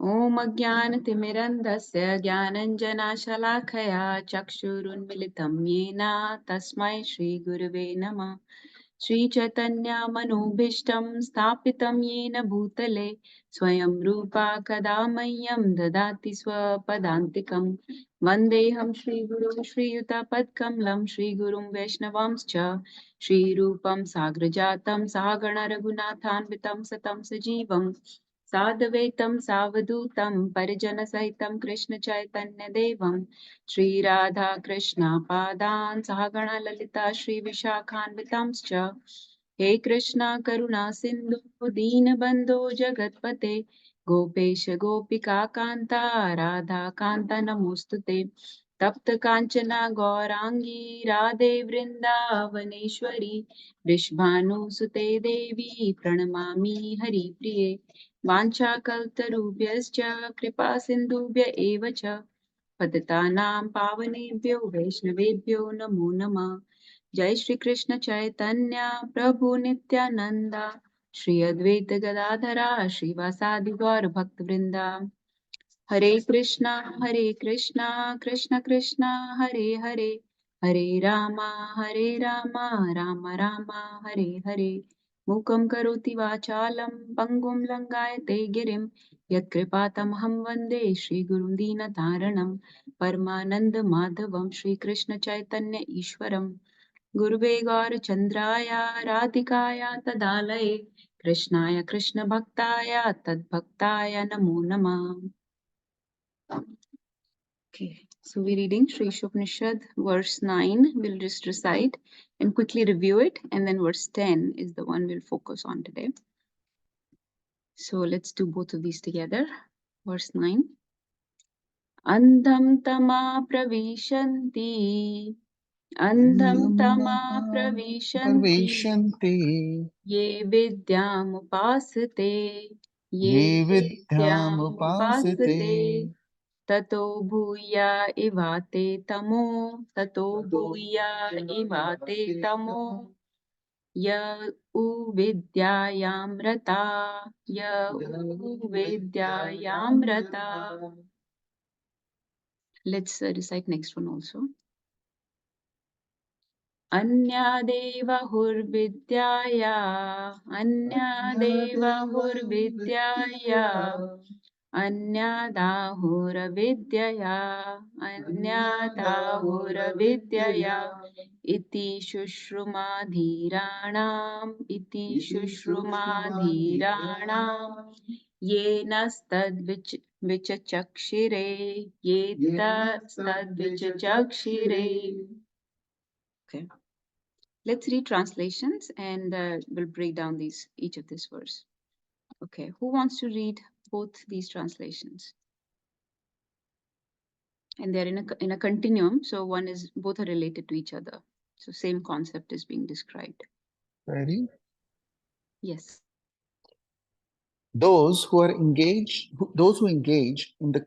ॐ अज्ञानतिमिरन्धस्य ज्ञानञ्जनशलाकया चक्षुरुन्मिलितं येन तस्मै श्रीगुरुवे नमः। श्रीचैतन्यमनोभीष्टं स्थापितं येन भूतले स्वयं रूपा कदा मह्यं ददाति स्वपदान्तिकं। वन्देऽहं श्रीगुरुं श्रीयुतपदकमलं श्रीगुरुं वैष्णवांश्च श्रीरूपं साग्रजातं सागण रघुनाथान्वितं सतं सजीवं साद्वैतं सावधूतं परिजनसहितं कृष्णचैतन्यदेवं श्रीराधा कृष्ण पादान् सहगण ललिता श्रीविशाखान्वितांश्च हे कृष्णा करुणा सिन्धु दीनबन्धो जगत्पते गोपेश गोपिका कान्ता राधा कान्ता नमोस्तुते तप्त काञ्चना गौरांगी राधे वृन्दावनेश्वरी वृषभानुसुते देवी प्रणमामि हरिप्रिये वाञ्छाकल्पतरुभ्यश्च कृपा सिन्धुभ्य एव च पतितानां पावनेभ्यो वैष्णवेभ्यो नमो नमः। जय श्री कृष्ण चैतन्य प्रभु नित्यानंद श्री अद्वैत गदाधरा श्रीवासादि गौर भक्त वृंदा। हरे कृष्णा कृष्ण कृष्ण हरे हरे, हरे रामा राम राम हरे हरे। मूकं करोति वाचालं पङ्गुं लङ्घयते गिरिं यत्कृपातमहं वन्दे श्रीगुरुं दीनतारणं परमानन्दमाधवं श्रीकृष्ण चैतन्य ईश्वरं गुरुवे गौरचन्द्राय राधिकाय तदालये कृष्णाय कृष्णभक्ताय तद्भक्ताय नमो नमः। Okay, so we're reading Sri Isopanishad, verse 9. We'll just recite and quickly review it, and then verse 10 is the one we'll focus on today. So let's do both of these together. Verse 9. Andham tama pravishanti, andham tama pravishanti, ye vidyam upasate, ye vidyam upasate. Tato bhuya ivate tamo, tato bhuya ivate tamo, ya uvidyayam rata, ya uvidyayam rata. Let's recite next one also. Anyadeva hurvidyaya, anyadeva hurvidyaya. अन्यादाहुरविद्यया अन्यादाहुरविद्यया इति शुश्रुमाधीराणाम् इति शुश्रुमाधीराणाम् येनस्तद्विचक्षिरे येतस्तद्विचक्षिरे. Okay, let's read translations and we'll break down each of this verse. Okay, who wants to read both these translations? And they're in a continuum, so both are related to each other. So same concept is being described. Ready? Yes. Those who engage in the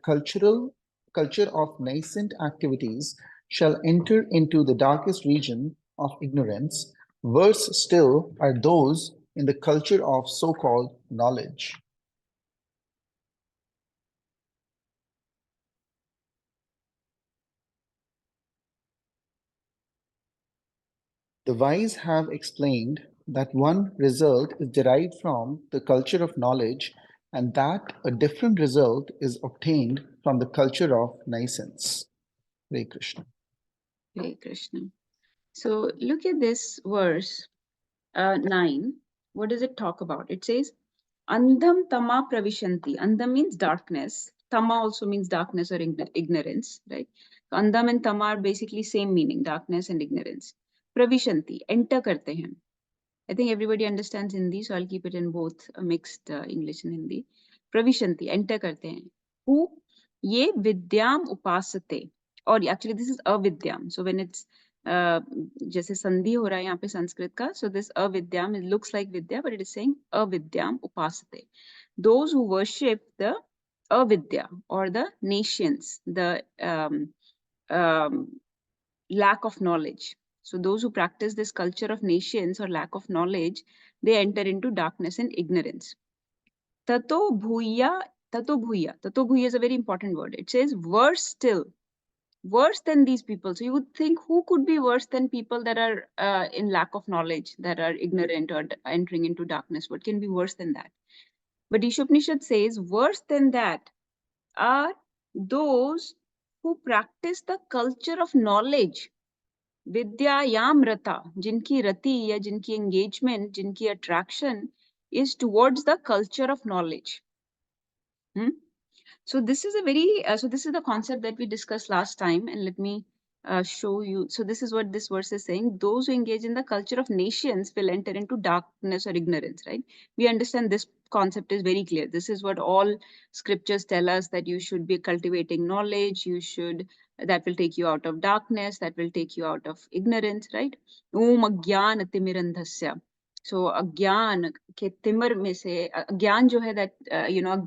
culture of nascent activities shall enter into the darkest region of ignorance. Worse still are those in the culture of so-called knowledge. The wise have explained that one result is derived from the culture of knowledge and that a different result is obtained from the culture of nascence. Hare Krishna. Hare Krishna. So look at this verse 9. What does it talk about? It says, Andham tama pravishanti. Andham means darkness. Tama also means darkness or ignorance, right? So andham and tama are basically same meaning, darkness and ignorance. Pravishanti, enter karte hain. I think everybody understands Hindi, so I'll keep it in both mixed English and Hindi. Pravishanti, enter karte hain. Who? Ye vidyam upasate. Or actually this is avidyam. So when it's जैसे संधि हो रहा है यहाँ पे संस्कृत का, so this avidyam, it looks like vidya, but it is saying avidyam upasate. Those who worship the avidya or the nations, the lack of knowledge. So those who practice this culture of nations or lack of knowledge, they enter into darkness and ignorance. Tato Tato bhuya is a very important word. It says worse still, worse than these people. So you would think, who could be worse than people that are in lack of knowledge, that are ignorant or entering into darkness? What can be worse than that? But Isopanishad says worse than that are those who practice the culture of knowledge. Vidyayam rata, jinki rati ya jinki engagement, jinki attraction is towards the culture of knowledge. Hmm? So this is a very, so this is the concept that we discussed last time, and let me show you. So this is what this verse is saying. Those who engage in the culture of nations will enter into darkness or ignorance, right? We understand this concept is very clear. This is what all scriptures tell us, that you should be cultivating knowledge, you should, that will take you out of darkness, that will take you out of ignorance, right? Om agyan atimirandhasya. So agyan के Timor में से ज्ञान जो है, that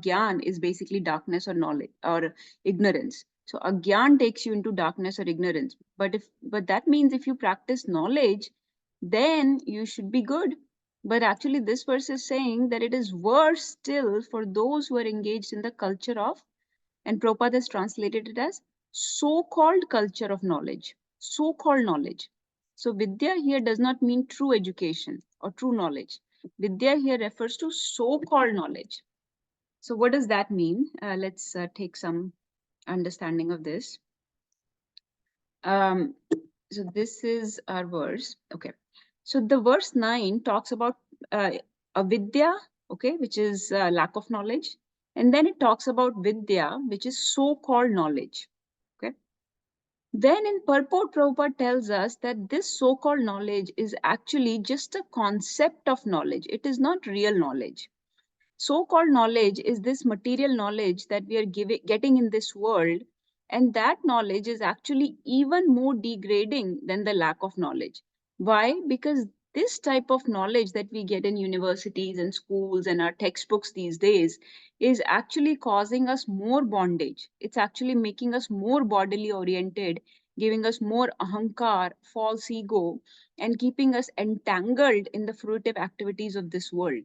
ज्ञान is basically darkness or knowledge or ignorance. So agyan takes you into darkness or ignorance. But that means if you practice knowledge, then you should be good. But actually this verse is saying that it is worse still for those who are engaged in the culture of, and Prabhupada has translated it as so-called culture of knowledge, so-called knowledge. So Vidya here does not mean true education or true knowledge. Vidya here refers to so-called knowledge. So what does that mean? Let's take some understanding of this. Um, so this is our verse. Okay. So the verse 9 talks about avidya, okay, which is lack of knowledge. And then it talks about vidya, which is so-called knowledge. Okay. Then in purport, Prabhupada tells us that this so-called knowledge is actually just a concept of knowledge. It is not real knowledge. So-called knowledge is this material knowledge that we are getting in this world, and that knowledge is actually even more degrading than the lack of knowledge. Why? Because this type of knowledge that we get in universities and schools and our textbooks these days is actually causing us more bondage. It's actually making us more bodily oriented, giving us more ahankar, false ego, and keeping us entangled in the fruitive activities of this world.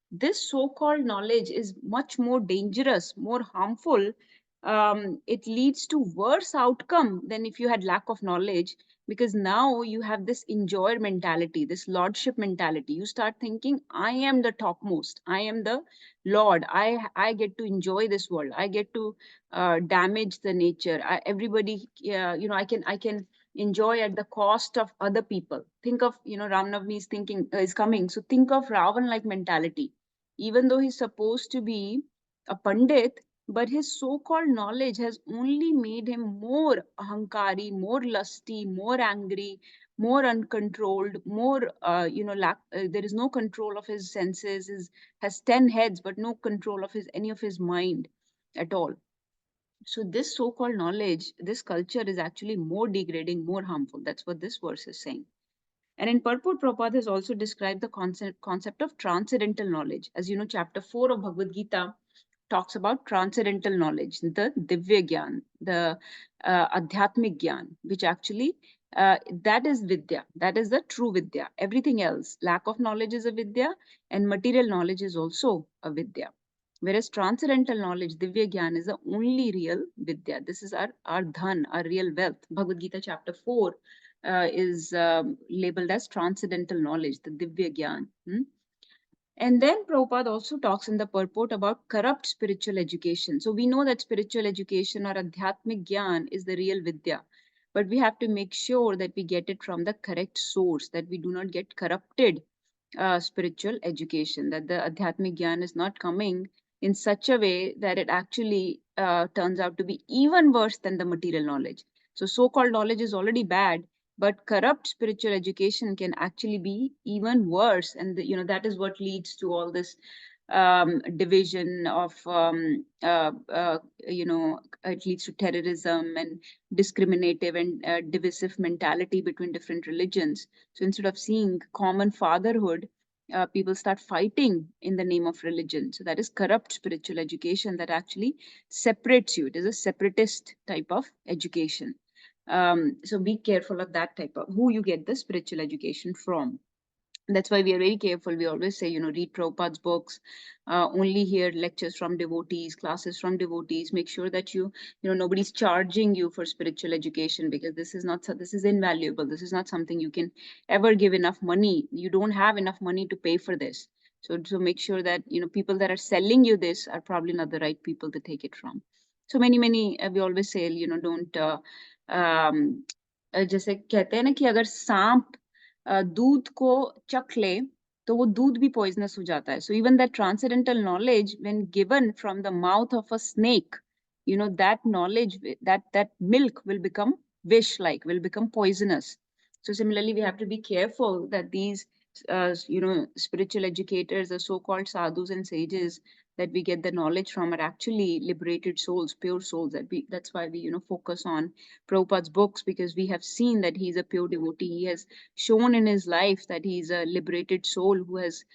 This so-called knowledge is much more dangerous, more harmful. It leads to worse outcome than if you had lack of knowledge, because now you have this enjoyer mentality, this lordship mentality. You start thinking, I am the topmost, I am the lord, I get to enjoy this world, I get to damage the nature. Everybody, I can enjoy at the cost of other people. Think of, Ram Navami is thinking is coming, so think of Ravan like mentality. Even though he's supposed to be a pandit, but his so-called knowledge has only made him more ahankari, more lusty, more angry, more uncontrolled, more there is no control of his senses. Has 10 heads but no control of his any of his mind at all. So this so-called knowledge, this culture is actually more degrading, more harmful. That's what this verse is saying. And in purport, Prabhupada has also described the concept of transcendental knowledge. As you know, chapter 4 of Bhagavad Gita talks about transcendental knowledge, the Divya Gyan, the Adhyatmic Gyan, which actually, that is Vidya. That is the true Vidya. Everything else, lack of knowledge is a Vidya, and material knowledge is also a Vidya. Whereas transcendental knowledge, Divya Gyan, is the only real Vidya. This is our dhan, our real wealth. Bhagavad Gita chapter 4 is labeled as transcendental knowledge, the Divya Gyan. And then Prabhupada also talks in the purport about corrupt spiritual education. So we know that spiritual education or Adhyatmic Gyan is the real Vidya. But we have to make sure that we get it from the correct source, that we do not get corrupted spiritual education, that the Adhyatmic Gyan is not coming in such a way that it actually turns out to be even worse than the material knowledge. So so-called knowledge is already bad, but corrupt spiritual education can actually be even worse, and that is what leads to all this division of it leads to terrorism and discriminative and divisive mentality between different religions. So instead of seeing common fatherhood, people start fighting in the name of religion. So that is corrupt spiritual education that actually separates you. It is a separatist type of education. So be careful of that type of who you get the spiritual education from. That's why we are very careful. We always say, read Prabhupada's books, only hear lectures from devotees, classes from devotees. Make sure that nobody's charging you for spiritual education, because this is invaluable. This is not something you can ever give enough money. You don't have enough money to pay for this. So make sure that, people that are selling you this are probably not the right people to take it from. So many, we always say, don't, जैसे कहते हैं ना कि अगर सांप दूध को चख ले तो वो दूध भी poisonous हो जाता है. So even that transcendental knowledge, when given from the mouth of a snake, that knowledge, that milk will become wish-like, will become poisonous. So similarly, we have to be careful that these, spiritual educators, the so-called sadhus and sages that we get the knowledge from, are actually liberated souls, pure souls. That's why we, focus on Prabhupada's books, because we have seen that he's a pure devotee. He has shown in his life that he's a liberated soul who has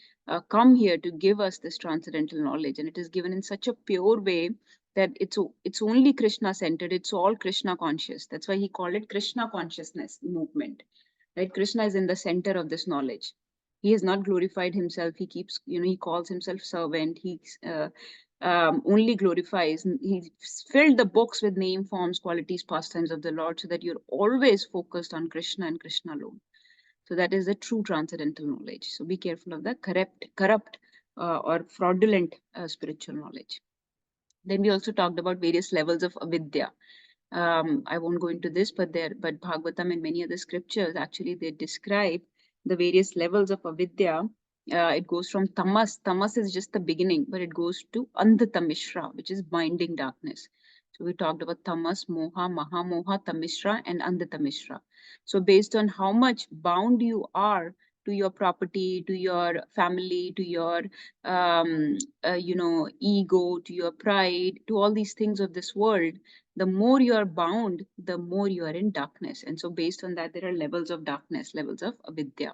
come here to give us this transcendental knowledge, and it is given in such a pure way that it's only Krishna centered. It's all Krishna conscious. That's why he called it Krishna consciousness movement. Right? Krishna is in the center of this knowledge. He has not glorified himself. He keeps, he calls himself servant. He only glorifies. He filled the books with name, forms, qualities, pastimes of the Lord, so that you're always focused on Krishna and Krishna alone. So that is the true transcendental knowledge. So be careful of the corrupt or fraudulent spiritual knowledge. Then we also talked about various levels of avidya. I won't go into this, but Bhagavatam and many other scriptures, actually they describe the various levels of avidya. It goes from tamas. Tamas is just the beginning, but it goes to andhatamishra, which is binding darkness. So we talked about tamas, moha, mahamoha, tamishra, and andhatamishra. So based on how much bound you are to your property, to your family, to your ego, to your pride, to all these things of this world, the more you are bound, the more you are in darkness. And so based on that, there are levels of darkness, levels of avidya.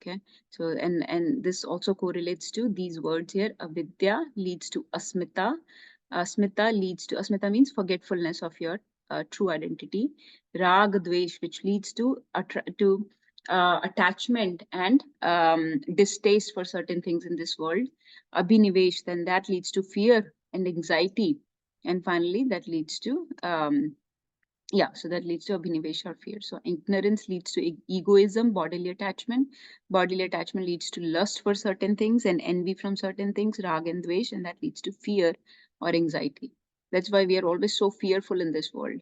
Okay. So, and this also correlates to these words here. Avidya leads to asmita. Asmita means forgetfulness of your true identity. Rag dvesh, which leads to attachment and distaste for certain things in this world. Abhinivesh, then that leads to fear and anxiety. And finally, that leads to so that leads to abhinivesha or fear. So ignorance leads to egoism, bodily attachment. Bodily attachment leads to lust for certain things and envy from certain things, rag and dvesh, and that leads to fear or anxiety. That's why we are always so fearful in this world.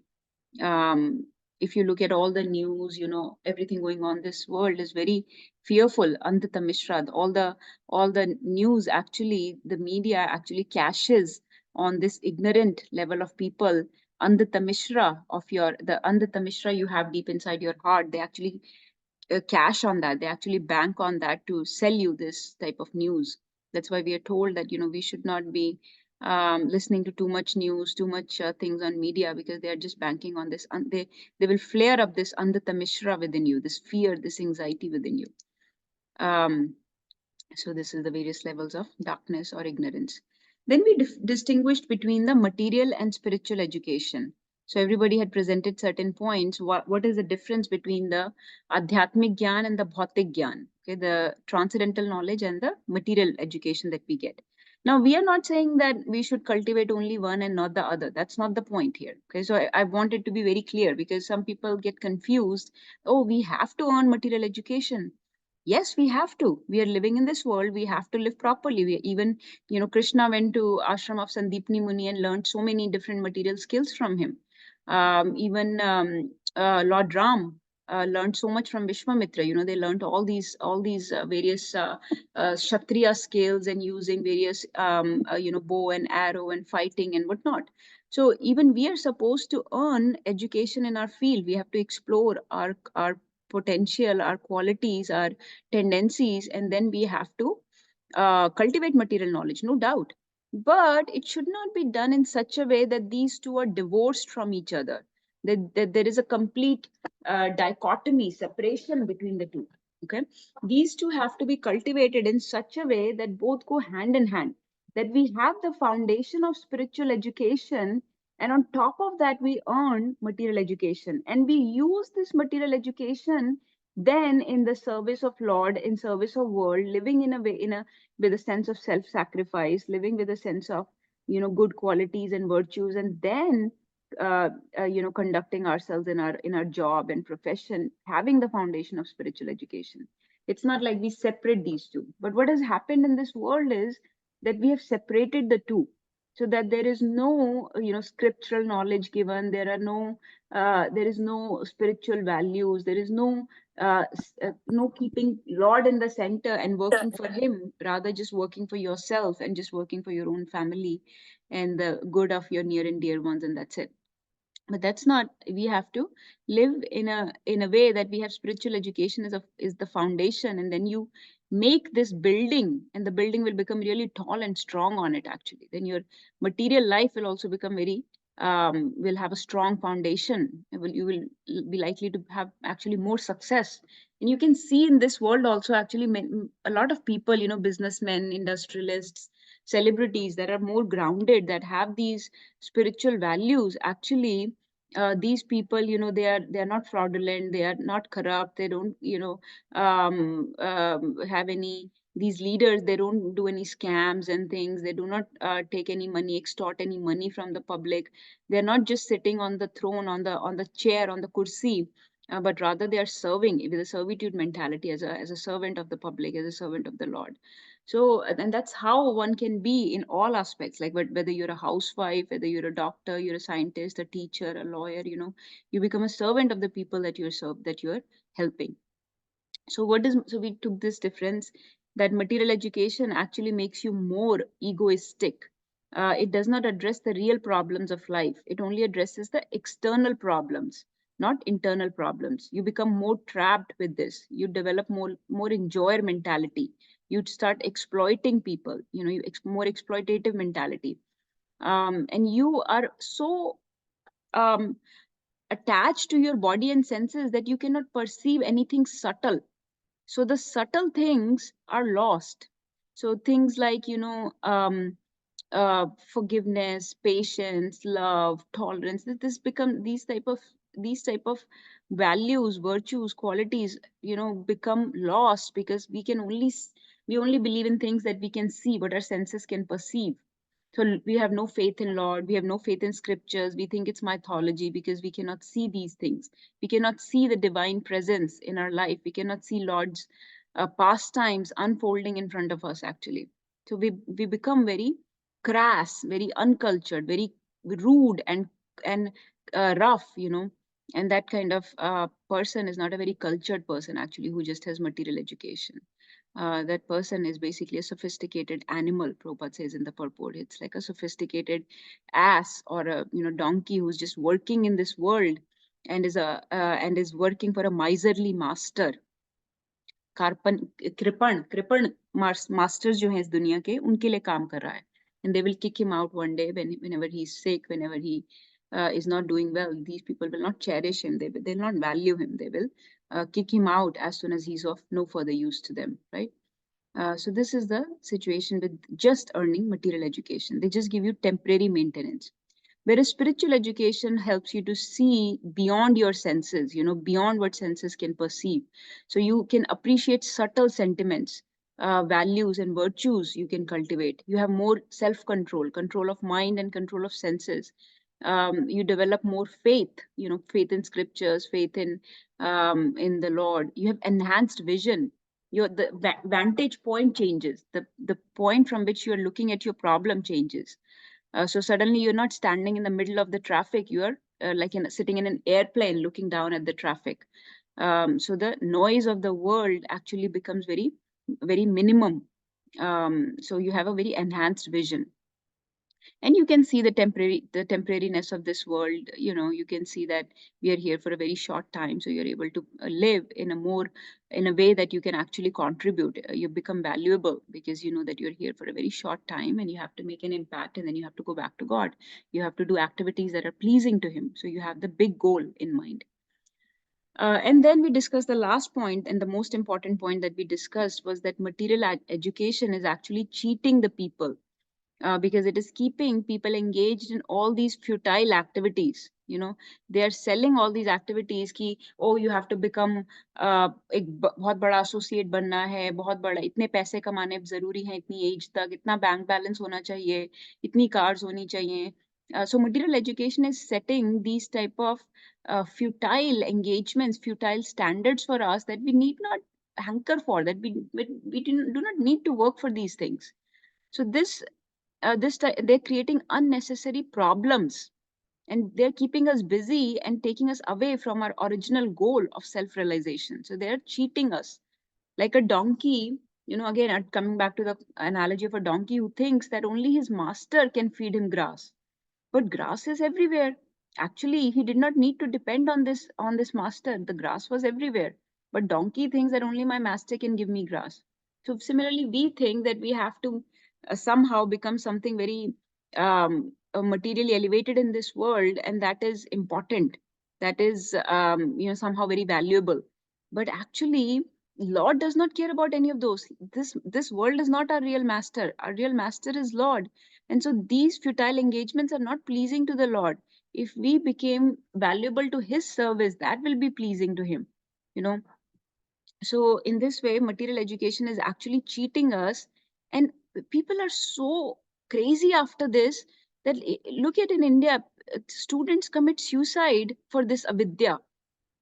If you look at all the news, everything going on, this world is very fearful. Andhata Mishra, all the news, actually, the media actually cashes on this ignorant level of people. Andhata Mishra the Andhata Mishra you have deep inside your heart, they actually cash on that. They actually bank on that to sell you this type of news. That's why we are told that we should not be listening to too much news, too much things on media, because they are just banking on this. They will flare up this andhata mishra within you, this fear, this anxiety within you. Um, so this is the various levels of darkness or ignorance. Then we distinguished between the material and spiritual education. So everybody had presented certain points. What is the difference between the adhyatmic gyan and the bhautik gyan? Okay, the transcendental knowledge and the material education that we get. Now, we are not saying that we should cultivate only one and not the other. That's not the point here. Okay, so I want it to be very clear, because some people get confused. Oh, we have to earn material education. Yes, we have to. We are living in this world. We have to live properly. Even, Krishna went to ashram of Sandipni Muni and learned so many different material skills from him. Even Lord Ram learned so much from Vishwamitra. They learned all these various Kshatriya skills, and using various bow and arrow and fighting and whatnot. So even we are supposed to earn education in our field. We have to explore our potential, our qualities, our tendencies, and then we have to cultivate material knowledge, no doubt. But it should not be done in such a way that these two are divorced from each other, that there is a complete dichotomy, separation between the two. Okay, these two have to be cultivated in such a way that both go hand in hand, that we have the foundation of spiritual education, and on top of that we earn material education, and we use this material education then in the service of Lord, in service of world, living in a way, with a sense of self-sacrifice, living with a sense of, good qualities and virtues, and then conducting ourselves in our job and profession, having the foundation of spiritual education. It's not like we separate these two, but what has happened in this world is that we have separated the two, so that there is no scriptural knowledge given, there is no spiritual values, there is no keeping Lord in the center and working for Him, rather just working for yourself and just working for your own family and the good of your near and dear ones, and that's it. But that's not, we have to live in a way that we have spiritual education is the foundation, and then you make this building, and the building will become really tall and strong on it actually. Then your material life will also become very will have a strong foundation. You will be likely to have actually more success. And you can see in this world also actually a lot of people, businessmen, industrialists, celebrities that are more grounded, that have these spiritual values actually. These people, they are not fraudulent, they are not corrupt, they don't have any, these leaders, they don't do any scams and things, they do not take any money, extort any money from the public. They're not just sitting on the throne, on the chair, on the kursi, but rather they are serving with a servitude mentality, as a servant of the public, as a servant of the Lord. So, and that's how one can be in all aspects, like whether you're a housewife, whether you're a doctor, you're a scientist, a teacher, a lawyer, you become a servant of the people that you're helping. So we took this difference, that material education actually makes you more egoistic. It does not address the real problems of life, it only addresses the external problems, not internal problems. You become more trapped with this, you develop more enjoyer mentality, you start exploiting people, more exploitative mentality. And you are so um, attached to your body and senses that you cannot perceive anything subtle. So the subtle things are lost. So things like, forgiveness, patience, love, tolerance, this become these type of values, virtues, qualities, become lost, because we only believe in things that we can see, what our senses can perceive. So we have no faith in Lord, we have no faith in scriptures, we think it's mythology, because we cannot see these things. We cannot see the divine presence in our life, we cannot see Lord's pastimes unfolding in front of us actually. So we become very crass, very uncultured, very rude, and rough, and that kind of person is not a very cultured person actually, who just has material education. That person is basically a sophisticated animal, Prabhupada says in the purport. It's like a sophisticated ass or a donkey who's just working in this world, and is working for a miserly master. कार्पन कृपण masters जो हैं इस दुनिया के, उनके लिए काम कर रहा है. And they will kick him out one day whenever he's sick, whenever he is not doing well. These people will not cherish him, they'll not value him, they will kick him out as soon as he's of no further use to them, right? So this is the situation with just earning material education. They just give you temporary maintenance. Whereas spiritual education helps you to see beyond your senses, beyond what senses can perceive. So you can appreciate subtle sentiments, values, and virtues you can cultivate. You have more self control, control of mind, and control of senses. You develop more faith, faith in scriptures, faith in the Lord. You have enhanced vision. The vantage point changes. The point from which you are looking at your problem changes. So suddenly you're not standing in the middle of the traffic, you're like sitting in an airplane looking down at the traffic. So the noise of the world actually becomes very, very minimum. So you have a very enhanced vision, and you can see the temporariness of this world. You can see that we are here for a very short time, so you're able to live in a way that you can actually contribute. You become valuable because you know that you're here for a very short time, and you have to make an impact, and then you have to go back to God. You have to do activities that are pleasing to Him, so you have the big goal in mind. And then we discussed the last point, and the most important point that we discussed was that material education is actually cheating the people. because it is keeping people engaged in all these futile activities. They are selling all these activities ki, oh, you have to become एक बहुत बड़ा associate बनना है, बहुत बड़ा इतने पैसे कमाने जरूरी हैं, इतनी एज तक इतना बैंक बैलेंस होना चाहिए, इतनी कार्स होनी चाहिए. So material education is setting these type of futile engagements, futile standards for us that we need not hanker for, that we do not need to work for these things. So they're creating unnecessary problems, and they're keeping us busy and taking us away from our original goal of self-realization. So they're cheating us like a donkey. Again, coming back to the analogy of a donkey who thinks that only his master can feed him grass, but grass is everywhere. Actually, he did not need to depend on this master. The grass was everywhere. But donkey thinks that only my master can give me grass. So similarly, we think that we have to somehow become something very materially elevated in this world, and that is important. That is somehow very valuable. But actually, Lord does not care about any of those. This world is not our real master. Our real master is Lord, and so these futile engagements are not pleasing to the Lord. If we became valuable to His service, that will be pleasing to Him. You know. So in this way, material education is actually cheating us, and people are so crazy after this that look at in India, students commit suicide for this avidya.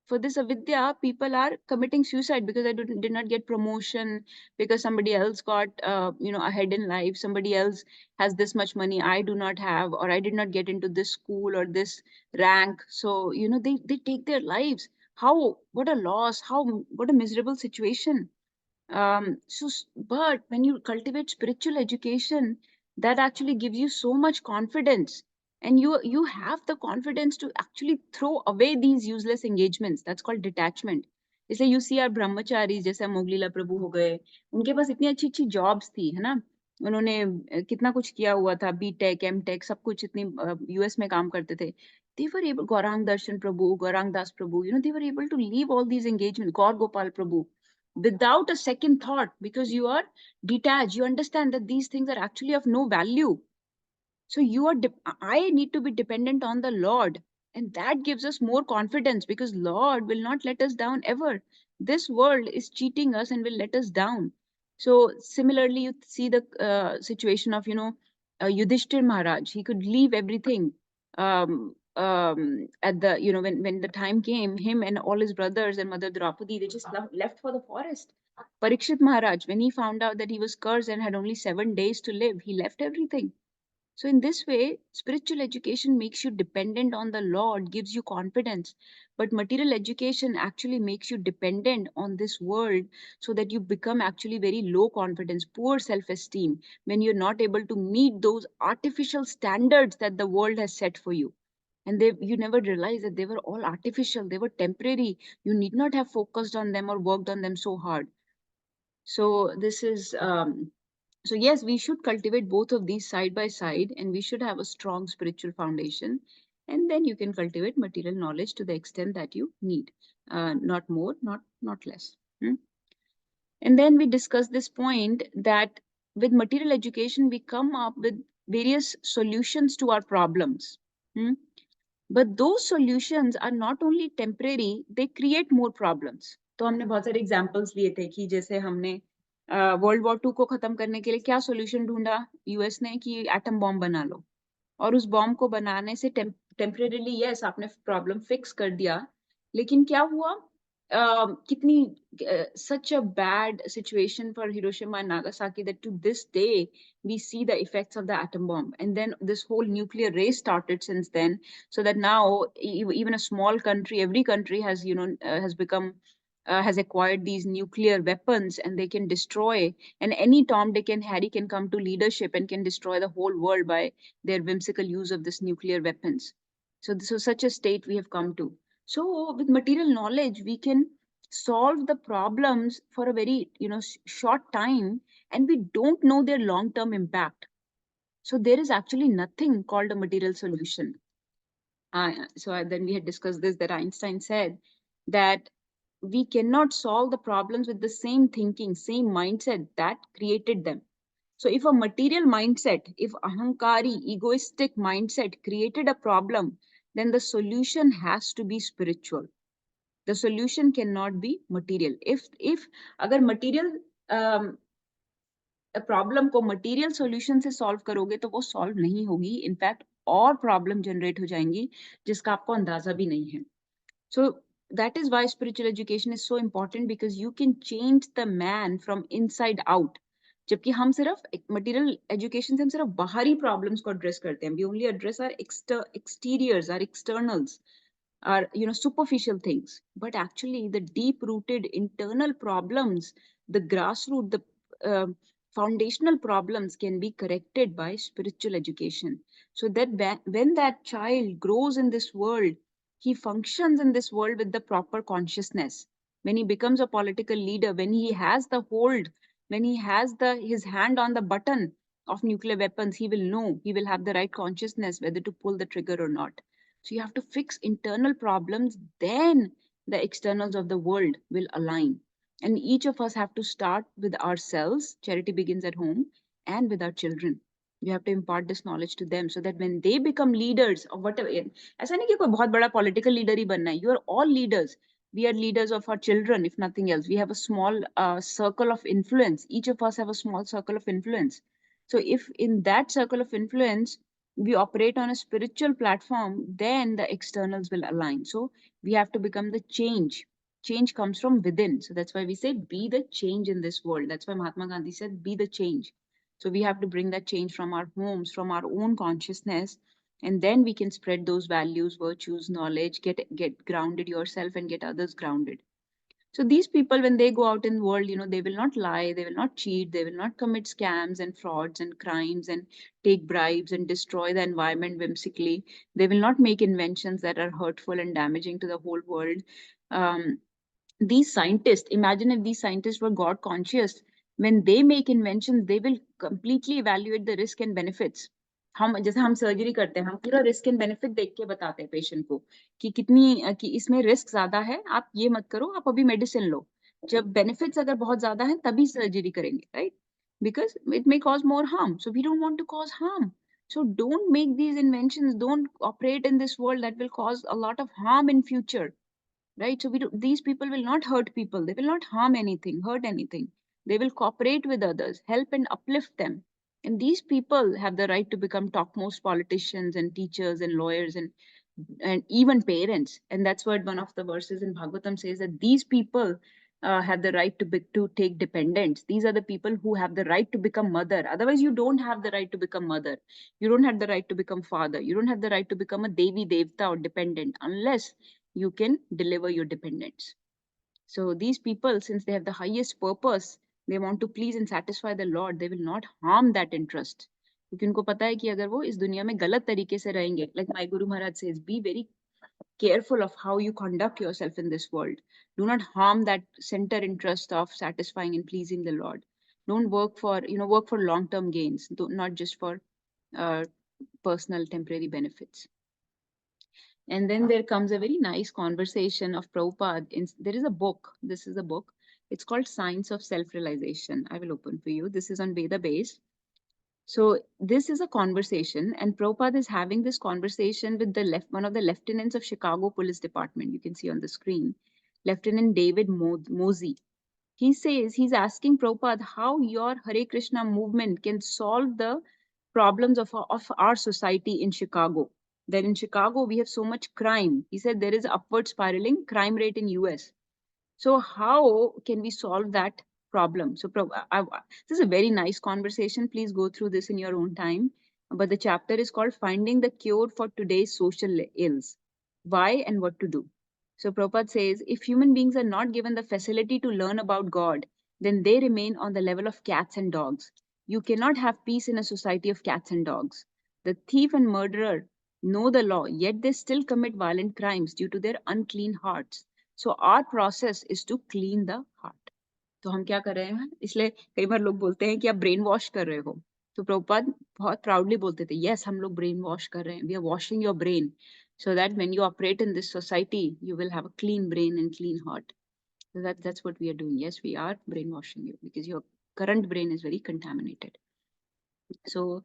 For this avidya, people are committing suicide because I did not get promotion, because somebody else got ahead in life, somebody else has this much money I do not have, or I did not get into this school or this rank. So they take their lives. How, what a loss, how, what a miserable situation. But when you cultivate spiritual education, that actually gives you so much confidence, and you have the confidence to actually throw away these useless engagements. That's called detachment. इसलिए you see our brahmacharis, जैसे मोगलीला प्रभु हो गए, उनके पास इतनी अच्छी अच्छी jobs थी, है ना. उन्होंने कितना कुछ किया हुआ था, B.Tech, M.Tech, सब कुछ इतनी US में काम करते थे. They were able, Gaurang Darshan Prabhu, Gaurang Das Prabhu, they were able to leave all these engagements, Gaur Gopal Prabhu, without a second thought, because you are detached. You understand that these things are actually of no value. So I need to be dependent on the Lord, and that gives us more confidence, because Lord will not let us down ever. This world is cheating us and will let us down. So similarly, you see the situation of Yudhishthir Maharaj. He could leave everything. At the when the time came, him and all his brothers and Mother Draupadi, they just left for the forest. Parikshit Maharaj, when he found out that he was cursed and had only 7 days to live, he left everything. So, in this way, spiritual education makes you dependent on the Lord, gives you confidence. But material education actually makes you dependent on this world, so that you become actually very low confidence, poor self esteem, when you're not able to meet those artificial standards that the world has set for you. And you never realize that they were all artificial, they were temporary. You need not have focused on them or worked on them so hard. So, this is. So yes, we should cultivate both of these side by side, and we should have a strong spiritual foundation, and then you can cultivate material knowledge to the extent that you need, not more, not less. And then we discuss this point that with material education we come up with various solutions to our problems. Hmm? But those solutions are not only temporary, they create more problems. तो हमने बहुत सारे examples लिए थे कि जैसे हमने world war 2 को खत्म करने के लिए क्या सॉल्यूशन ढूंढा यूएस ने, कि एटम बॉम्ब बना लो. और उस बॉम्ब को बनाने से टेम्परेरीली यस आपने प्रॉब्लम फिक्स कर दिया, लेकिन क्या हुआ, कितनी such a bad situation for Hiroshima and Nagasaki that to this day we see the effects of the atom bomb. And then this whole nuclear race started since then, so that now even a small country, every country has has become has acquired these nuclear weapons, and they can destroy, and any Tom, Dick and Harry can come to leadership and can destroy the whole world by their whimsical use of this nuclear weapons. So this is such a state we have come to. So with material knowledge, we can solve the problems for a very short time, and we don't know their long term impact. So there is actually nothing called a material solution. Then we had discussed this, that Einstein said that we cannot solve the problems with the same thinking, same mindset that created them. So if a material mindset, if ahankari, egoistic mindset created a problem, then the solution has to be spiritual. The solution cannot be material. If agar material problem को material solution से solve करोगे तो वो solve नहीं होगी, in fact और problem generate हो जाएंगी जिसका आपको अंदाजा भी नहीं है. So that is why spiritual education is so important, because you can change the man from inside out. जबकि हम सिर्फ मटेरियल एजुकेशन से हम सिर्फ बाहरी प्रॉब्लम्स को एड्रेस करते हैं. We only address our exteriors, our externals, are superficial things, but actually the deep rooted internal problems, the grassroots, the foundational problems can be corrected by spiritual education, so that when that child grows in this world, he functions in this world with the proper consciousness. When he becomes a political leader, when he has the hold, when he has his hand on the button of nuclear weapons, he will know, he will have the right consciousness whether to pull the trigger or not. So you have to fix internal problems, then the externals of the world will align. And each of us have to start with ourselves. Charity begins at home, and with our children. You have to impart this knowledge to them so that when they become leaders of whatever, ऐसा नहीं कि कोई बहुत बड़ा political leader ही बनना है. You are all leaders. We are leaders of our children, if nothing else. We have a small circle of influence. Each of us have a small circle of influence. So if in that circle of influence, we operate on a spiritual platform, then the externals will align. So we have to become the change. Change comes from within. So that's why we say, be the change in this world. That's why Mahatma Gandhi said, be the change. So we have to bring that change from our homes, from our own consciousness, and then we can spread those values, virtues, knowledge, get grounded yourself and get others grounded. So these people, when they go out in the world, they will not lie, they will not cheat, they will not commit scams and frauds and crimes and take bribes and destroy the environment whimsically. They will not make inventions that are hurtful and damaging to the whole world. Um, these scientists, imagine if these scientists were God conscious, when they make inventions, they will completely evaluate the risk and benefits. हम जैसे हम surgery करते हैं, हम पूरा risk and benefit देख के बताते हैं पेशेंट को कि कितनी कि इसमें रिस्क ज्यादा है, आप ये मत करो, आप अभी मेडिसिन लो. जब बेनिफिट्स अगर बहुत ज्यादा है तभी सर्जरी करेंगे, right? Because it may cause more harm, so we don't want to cause harm. So don't make these inventions, don't operate in this world that will cause a lot of harm in future, right? So these people will not hurt people, they will not harm anything, hurt anything. They will cooperate with others, help and uplift them. And these people have the right to become topmost politicians and teachers and lawyers and even parents. And that's what one of the verses in Bhagavatam says, that these people have the right to take dependents. These are the people who have the right to become mother. Otherwise, you don't have the right to become mother. You don't have the right to become father. You don't have the right to become a Devi Devta or dependent unless you can deliver your dependents. So these people, since they have the highest purpose, they want to please and satisfy the Lord, they will not harm that interest. क्योंकि उनको पता है कि अगर वो इस दुनिया में गलत तरीके से रहेंगे, like my Guru Maharaj says, be very careful of how you conduct yourself in this world. Do not harm that center interest of satisfying and pleasing the Lord. Don't work for long-term gains, not just for uh, personal temporary benefits. And then there comes a very nice conversation of Prabhupada. There is a book. This is a book. It's called Science of Self-Realization. I will open for you. This is on Veda base. So this is a conversation, and Prabhupada is having this conversation with one of the lieutenants of Chicago Police Department. You can see on the screen, Lieutenant David Mosey. He says, he's asking Prabhupada how your Hare Krishna movement can solve the problems of our society in Chicago. That in Chicago, we have so much crime. He said there is upward spiraling crime rate in US. So how can we solve that problem? So this is a very nice conversation. Please go through this in your own time. But the chapter is called Finding the Cure for Today's Social Ills. Why and what to do. So Prabhupada says, if human beings are not given the facility to learn about God, then they remain on the level of cats and dogs. You cannot have peace in a society of cats and dogs. The thief and murderer know the law, yet they still commit violent crimes due to their unclean hearts. So our process is to clean the heart. तो हम क्या कर रहे हैं, इसलिए कई बार लोग बोलते हैं कि आप ब्रेन वॉश कर रहे हो. तो प्रभुपाद बहुत प्राउडली बोलते थे, यस हम लोग ब्रेन वॉश कर रहे हैं, we are washing your brain so that when you operate in this society, you will have a clean brain and clean heart. So that's what we are doing. Yes, we are brainwashing you because your current brain is very contaminated. So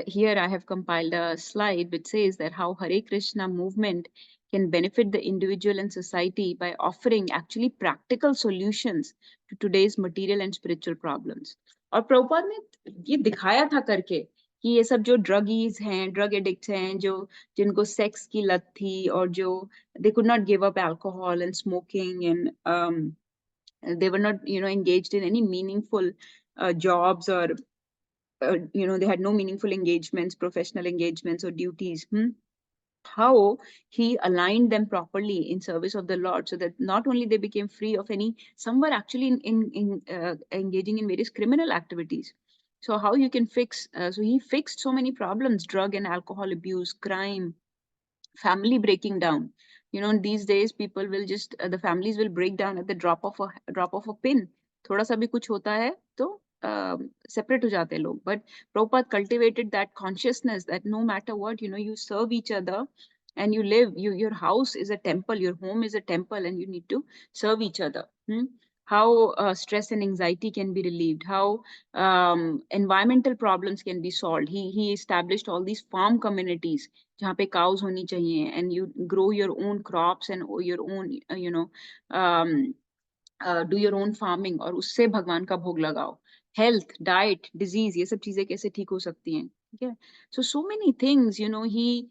here I have compiled a slide which says that how Hare Krishna movement can benefit the individual and society by offering actually practical solutions to today's material and spiritual problems. और प्रभुपाद ने ये दिखाया था करके कि ये सब जो ड्रगीज हैं, ड्रग एडिक्ट्स हैं, जो जिनको सेक्स की लत थी और जो they could not give up alcohol and smoking and they were not engaged in any meaningful jobs or they had no meaningful engagements, professional engagements or duties. How he aligned them properly in service of the Lord, so that not only they became free of any, some were actually in engaging in various criminal activities. So how you can fix? So he fixed so many problems: drug and alcohol abuse, crime, family breaking down. These days people will just the families will break down at the drop of a pin. थोड़ा सा भी कुछ होता है तो separate हो जाते हैं लोग. But Prabhupada cultivated that consciousness that no matter what, you serve each other and you live. Your house is a temple, your home is a temple, and you need to serve each other. How stress and anxiety can be relieved, how environmental problems can be solved. He established all these farm communities जहाँ पे cows होनी चाहिए, and you grow your own crops and your own um, do your own farming और उससे भगवान का भोग लगाओ. Health, diet, disease, ये सब चीजें कैसे ठीक हो सकती हैं. ठीक है. So many things he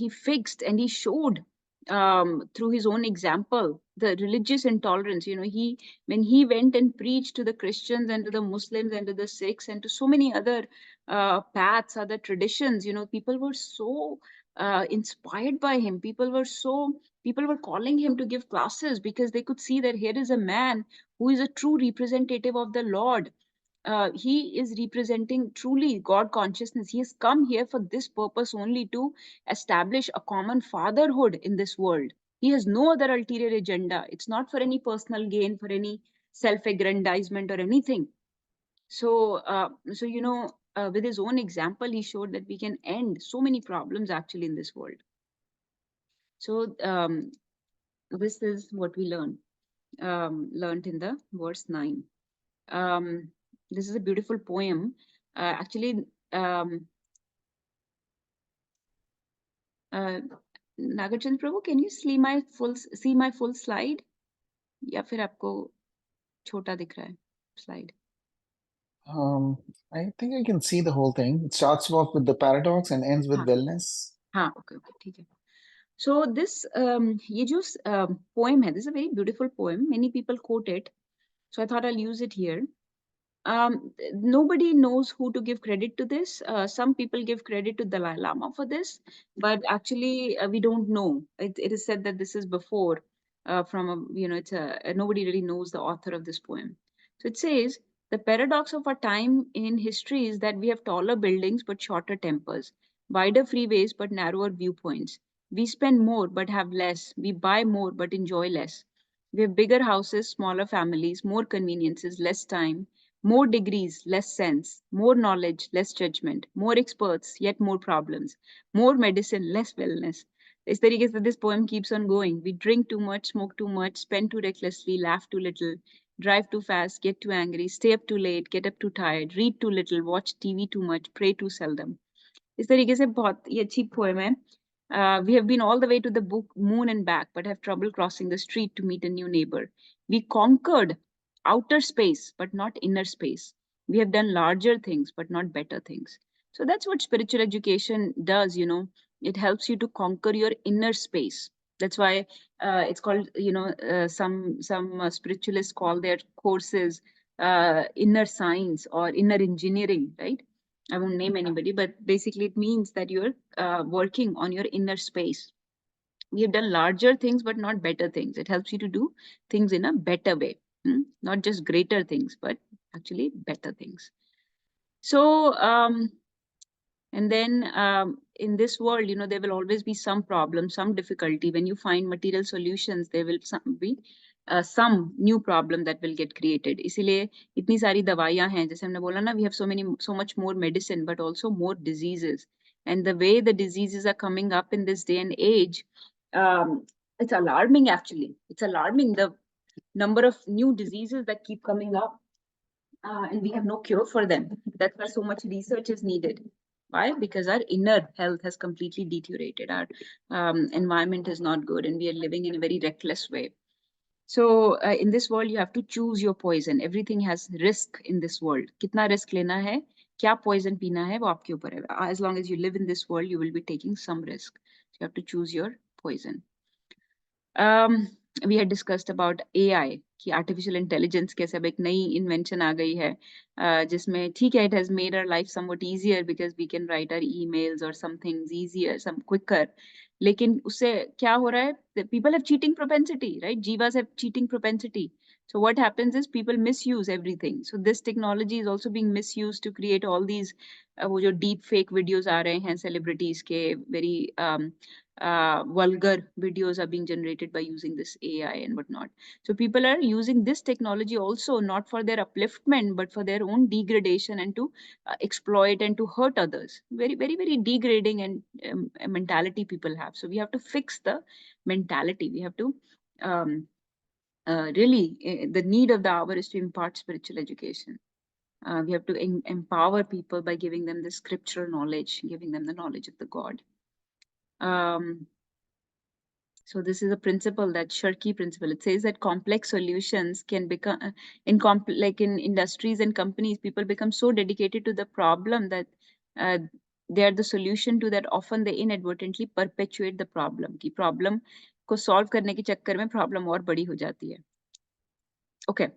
fixed and he showed through his own example the religious intolerance. He when he went and preached to the Christians and to the Muslims and to the Sikhs and to so many other paths, other traditions, people were so inspired by him. People were calling him to give classes because they could see that here is a man who is a true representative of the Lord. He is representing truly God consciousness. He has come here for this purpose only, to establish a common fatherhood in this world. He has no other ulterior agenda. It's not for any personal gain, for any self-aggrandizement or anything. So with his own example, he showed that we can end so many problems actually in this world. So this is what we learned in the verse 9. This is a beautiful poem. Actually, Nagarchand Prabhu, can you see my full slide? या फिर आपको छोटा दिख रहा है slide? I think I can see the whole thing. It starts off with the paradox and ends with wellness. हाँ, okay, ठीक है. So this ये जो poem है, this is a very beautiful poem. Many people quote it. So I thought I'll use it here. Nobody knows who to give credit to this. Some people give credit to Dalai Lama for this, but actually we don't know. It is said that this is before nobody really knows the author of this poem. So it says, the paradox of our time in history is that we have taller buildings but shorter tempers, wider freeways but narrower viewpoints. We spend more but have less. We buy more but enjoy less. We have bigger houses, smaller families, more conveniences, less time, more degrees, less sense, more knowledge, less judgment, more experts, yet more problems, more medicine, less wellness. इस तरीके से this poem keeps on going. We drink too much, smoke too much, spend too recklessly, laugh too little, drive too fast, get too angry, stay up too late, get up too tired, read too little, watch TV too much, pray too seldom. इस तरीके से बहुत ये अच्छी poem है. We have been all the way to the moon and back, but have trouble crossing the street to meet a new neighbor. We conquered outer space, but not inner space. We have done larger things, but not better things. So that's what spiritual education does. It helps you to conquer your inner space. That's why it's called, some spiritualists call their courses inner science or inner engineering, right? I won't name anybody, but basically it means that you're working on your inner space. We have done larger things, but not better things. It helps you to do things in a better way. Not just greater things, but actually better things. So, and then in this world, there will always be some problem, some difficulty. When you find material solutions, there will be some new problem that will get created. इसीलिए इतनी सारी दवाइयां हैं, जैसे हमने बोला ना, we have so much more medicine, but also more diseases. And the way the diseases are coming up in this day and age, it's alarming actually. It's alarming, the number of new diseases that keep coming up. and we have no cure for them. That's why so much research is needed. Why? Because our inner health has completely deteriorated. Our environment is not good, and we are living in a very reckless way. So in this world, you have to choose your poison. Everything has risk in this world. कितना risk लेना है, क्या poison पीना है, वो आपके ऊपर है. As long as you live in this world, you will be taking some risk. So you have to choose your poison. um, we had discussed about AI कि artificial intelligence कैसे अब एक नई invention आ गई है, जिसमें ठीक है, it has made our life somewhat easier because we can write our emails or some things easier, some quicker. लेकिन उससे क्या हो रहा है? The people have cheating propensity, right? Jivas have cheating propensity. So what happens is people misuse everything. So this technology is also being misused to create all these वो जो deep fake videos आ रहे हैं celebrities के, very vulgar videos are being generated by using this AI and whatnot. So people are using this technology also not for their upliftment, but for their own degradation and to exploit and to hurt others. Very, very, very degrading and mentality people have. So we have to fix the mentality. We have to really, the need of the hour is to impart spiritual education. We have to empower people by giving them the scriptural knowledge, giving them the knowledge of the God. So this is a principle, that Shirky principle. It says that complex solutions can become like in industries and companies, people become so dedicated to the problem that uh, they are the solution to that. Often they inadvertently perpetuate the problem. कि problem को solve करने के चक्कर में problem और बड़ी हो जाती है. Okay.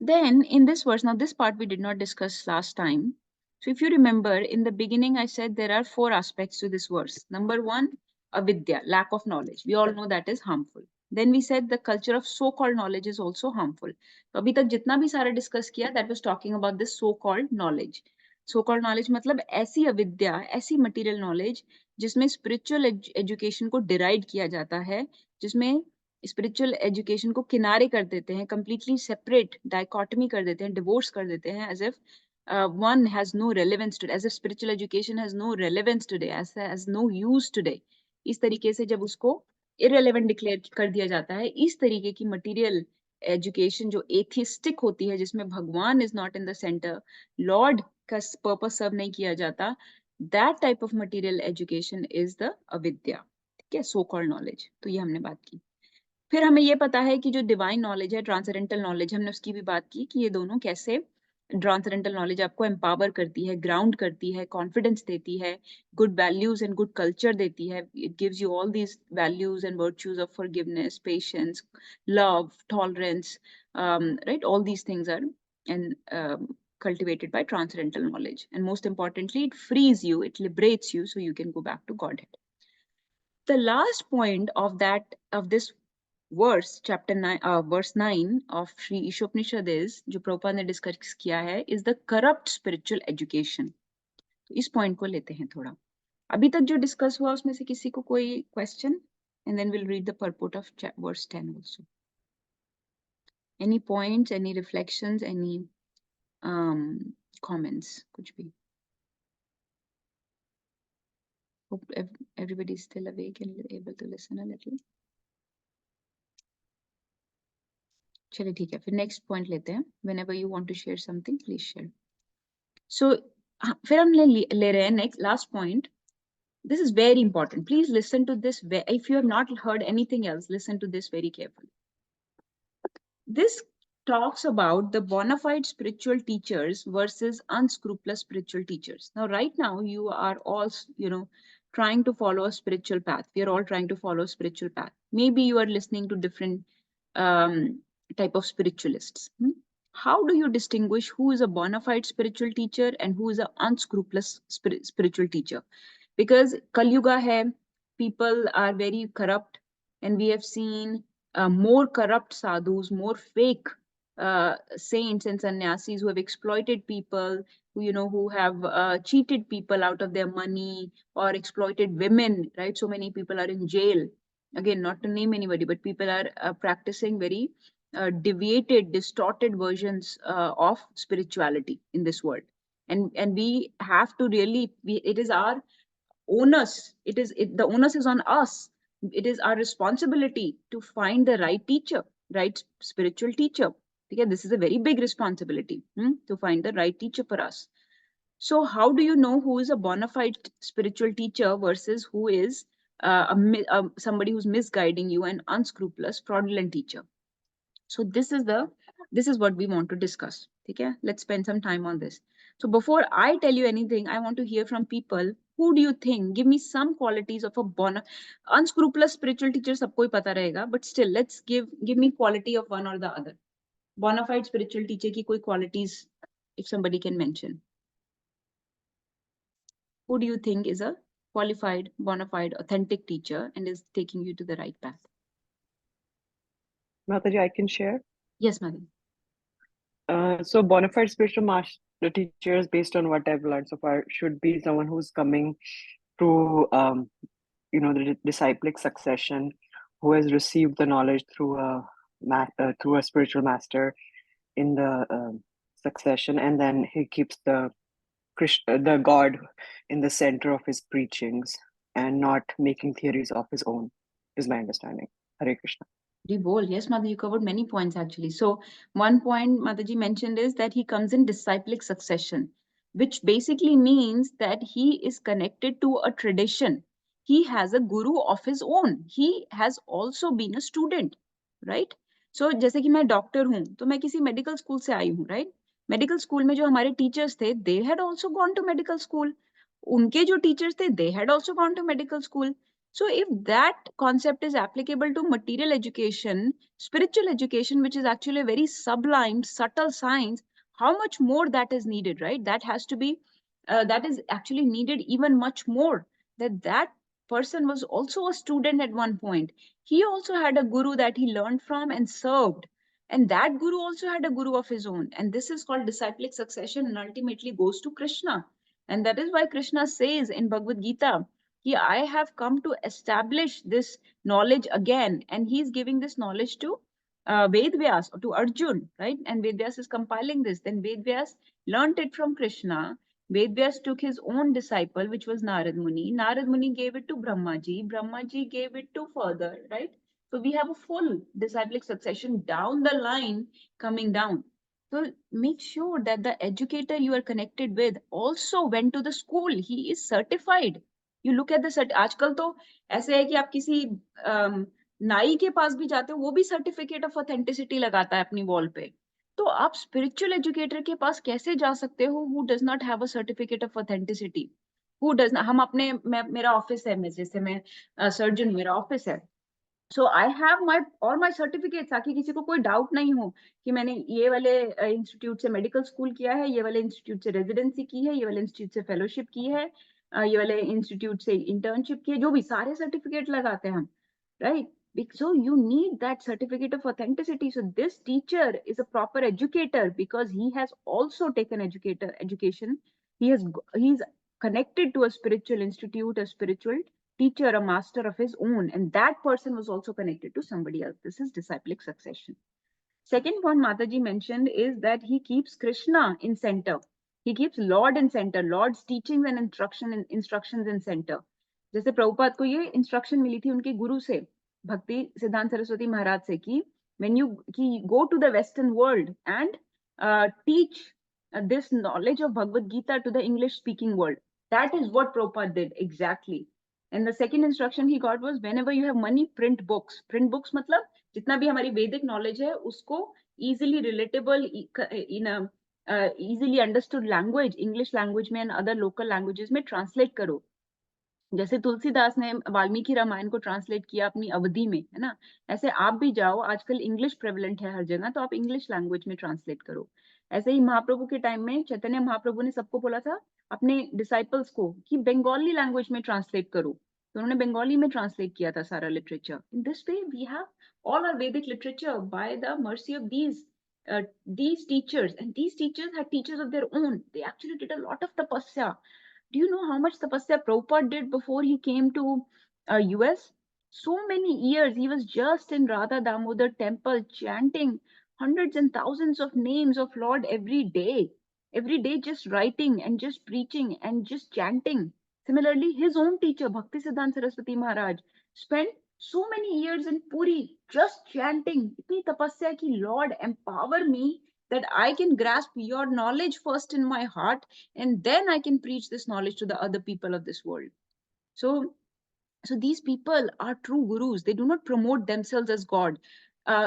Then in this verse, now this part we did not discuss last time. So if you remember, in the beginning, I said there are 4 aspects to this verse. Number 1, avidya, lack of knowledge. We all know that is harmful. Then we said the culture of so-called knowledge is also harmful. So abhi tak jitna bhi sara discuss kiya, that was talking about this so-called knowledge. So-called knowledge matlab ऐसी avidya, ऐसी material knowledge जिसमें spiritual education को deride किया जाता है, जिसमें spiritual education को किनारे कर देते हैं, कंप्लीटली सेपरेट, डाइकोटमी कर देते हैं, डिवोर्स कर देते हैं, as if one has no relevance today, as if spiritual education has no relevance today, as no use today. इस तरीके से जब उसको irrelevant डिक्लेयर कर दिया जाता है, इस तरीके की मटेरियल एजुकेशन जो एथिस्टिक होती है, जिसमें भगवान is not in the centre, Lord का पर्पस सर्व नहीं किया जाता, that type of material education is the अविद्या. ठीक है, सो कॉल्ड नॉलेज. तो ये हमने बात की. फिर हमें ये पता है कि जो डिवाइन नॉलेज है, ट्रांसेंडेंटल नॉलेज, हमने उसकी भी बात की कि ये दोनों कैसे, ट्रांसेंडेंटल नॉलेज आपको एम्पावर करती है, ग्राउंड करती है, कॉन्फिडेंस देती है, good values and good culture देती है. It gives you all these values and virtues of forgiveness, patience, love, tolerance, right? All these things are and cultivated by transcendental knowledge, and most importantly it frees you, it liberates you, so you can go back to Godhead. The last point of this verse, chapter 9, verse 9 of Sri Isopanishad is, जो प्रभुपाद ने discuss किया है, is the corrupt spiritual education. तो इस point को लेते हैं थोड़ा. अभी तक जो डिस्कस हुआ उसमें से किसी को कोई question? And then we'll read the purport of verse 10 also. Any points, any reflections, any comments? कुछ भी? Hope everybody is still awake and able to listen a little. चलिए ठीक है, फिर नेक्स्ट पॉइंट लेते हैं. Whenever you want to share something, please share. So फिर हम ले रहे हैं next last point. This is very important. Please listen to this. If you have not heard anything else, listen to this very carefully. This talks about the bona fide spiritual teachers versus unscrupulous spiritual teachers. Now, right now, you are all, trying to follow a spiritual path. We are all trying to follow a spiritual path. Maybe you are listening to different type of spiritualists. How do you distinguish who is a bona fide spiritual teacher and who is an unscrupulous spiritual teacher? Because Kali Yuga hai, people are very corrupt, and we have seen more corrupt sadhus, more fake saints and sannyasis who have exploited people, who have cheated people out of their money or exploited women, right? So many people are in jail. Again, not to name anybody, but people are practicing very deviated, distorted versions of spirituality in this world. And we have to really, it is our onus, the onus is on us. It is our responsibility to find the right teacher, right spiritual teacher. Okay, this is a very big responsibility to find the right teacher for us. So how do you know who is a bona fide spiritual teacher versus who is somebody who's misguiding you, an unscrupulous, fraudulent teacher? So this is what we want to discuss. Okay, let's spend some time on this. So before I tell you anything, I want to hear from people. Who do you think? Give me some qualities of a unscrupulous spiritual teacher. सबको ही पता रहेगा, but still, let's give me quality of one or the other. Bona fide spiritual teacher की कोई qualities, if somebody can mention. Who do you think is a qualified, bona fide, authentic teacher and is taking you to the right path? Mataji, I can share. Yes, madam. So bona fide spiritual master teachers, based on what I've learned so far, should be someone who's coming through, the disciplic succession, who has received the knowledge through a spiritual master in the succession, and then he keeps the the God in the center of his preachings and not making theories of his own, is my understanding. Hare Krishna. Yes, Mother, you covered many points actually. So one point Mataji mentioned is that he comes in disciplic succession, which basically means that he is connected to a tradition. He has a guru of his own. He has also been a student, right? So जैसे कि मैं doctor हूँ तो मैं किसी medical school से आई हूँ, right? Medical school में जो हमारे टीचर्स थे, they had also gone to medical school. उनके जो टीचर्स थे, they had also gone to medical school. So if that concept is applicable to material education, spiritual education, which is actually a very sublime, subtle science, how much more that is needed, right? That has to be, that is actually needed even much more. That person was also a student at one point. He also had a guru that he learned from and served. And that guru also had a guru of his own. And this is called disciplic succession and ultimately goes to Krishna. And that is why Krishna says in Bhagavad Gita, I have come to establish this knowledge again. And he's giving this knowledge to Ved Vyas, to Arjun, right? And Ved Vyas is compiling this. Then Ved Vyas learned it from Krishna. Ved Vyas took his own disciple, which was Narad Muni. Narad Muni gave it to Brahmaji. Brahmaji gave it to further, right? So we have a full disciplic succession down the line coming down. So make sure that the educator you are connected with also went to the school. He is certified. You look at the आजकल तो ऐसे है कि आप किसी नाई के पास भी जाते हो, वो भी सर्टिफिकेट ऑफ ऑथेंटिसिटी लगाता है अपनी वॉल पे. तो आप स्पिरिचुअल एजुकेटर के पास कैसे जा सकते हो who does not have a certificate of authenticity? Who does not? हम अपने मेरा ऑफिस है, मैं जैसे मैं सर्जन, मेरा ऑफिस है. So I have my all my certificate, ताकि किसी को कोई डाउट नहीं हो कि मैंने ये वाले इंस्टीट्यूट से मेडिकल स्कूल किया है, ये वाले इंस्टीट्यूट से रेजिडेंसी की है, ये वाले इंस्टीट्यूट से फेलोशिप की है, ये वाले इंस्टीट्यूट से इंटर्नशिप की है, जो भी सारे सर्टिफिकेट लगाते हैं हम, right? So you need that certificate of authenticity. So this teacher is a proper educator because he has also taken education. He's connected to a spiritual institute, a spiritual teacher, a master of his own, and that person was also connected to somebody else. This is disciplic succession. Second point Mataji mentioned is that he keeps Krishna in center. He keeps Lord in center, Lord's teachings and instructions in center. जैसे प्रभुपाद को ये instruction मिली थी उनके गुरु से, भक्ति सिद्धांत सरस्वती महाराज से, कि when you go to the Western world and teach this knowledge of Bhagavad Gita to the English speaking world. That is what Prabhupada did exactly. And the second instruction he got was, whenever you have money, print books. Print books मतलब जितना भी हमारी वैदिक knowledge है उसको easily relatable in a easily understood language, English language में and other local languages में translate करो. जैसे तुलसीदास ने वाल्मीकि रामायण को ट्रांसलेट किया अपनी अवधि में, है ना? ऐसे आप भी जाओ, आजकल इंग्लिश प्रेवलेंट है हर जगह, तो आप इंग्लिश लैंग्वेज में ट्रांसलेट करो. ऐसे ही महाप्रभु के टाइम में चैतन्य महाप्रभु ने सबको बोला था अपने डिसाइपल्स को कि बंगाली लैंग्वेज में ट्रांसलेट करो, तो उन्होंने बंगाली में ट्रांसलेट किया था सारा literature. In this way we have all our Vedic literature by the mercy of these teachers, and these teachers had teachers of their own. They actually did a lot of tapasya. Do you know how much tapasya Prabhupada did before he came to US? So many years. He was just in Radha Damodar temple chanting hundreds and thousands of names of Lord every day. Every day just writing and just preaching and just chanting. Similarly, his own teacher, Bhakti Siddhanta Saraswati Maharaj, spent So many years in Puri just chanting, itni tapasya ki Lord empower me that I can grasp your knowledge first in my heart, and then I can preach this knowledge to the other people of this world. So these people are true gurus. They do not promote themselves as God.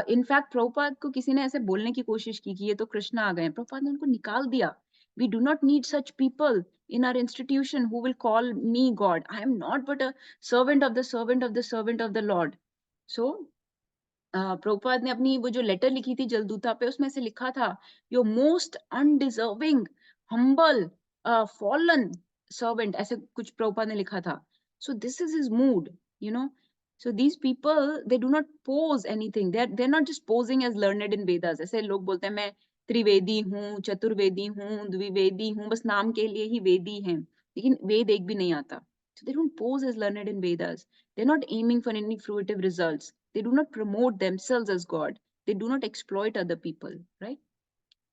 In fact, Prabhupada को किसी ने ऐसे बोलने की कोशिश की कि ये तो कृष्ण आ गए हैं. Prabhupada ने उनको निकाल दिया. We do not need such people in our institution who will call me God. I am not but a servant of the servant of the servant of the Lord. So Prabhupada ने अपनी वो जो letter लिखी थी जलदूता पे, उसमें से लिखा था, your most undeserving humble fallen servant, ऐसे कुछ प्रभुपाद ने लिखा था. सो this is his mood, you know. So these people, they do not pose anything. They're not just posing as learned in Vedas. ऐसे लोग बोलते हैं मैं त्रिवेदी हूँ, चतुर्वेदी हूँ, द्विवेदी हूँ, बस नाम के लिए ही वेदी हैं, लेकिन वेद एक भी नहीं आता. So they don't pose as learned in Vedas. They're not aiming for any fruitive results. They do not promote themselves as God. They do not exploit other people, right?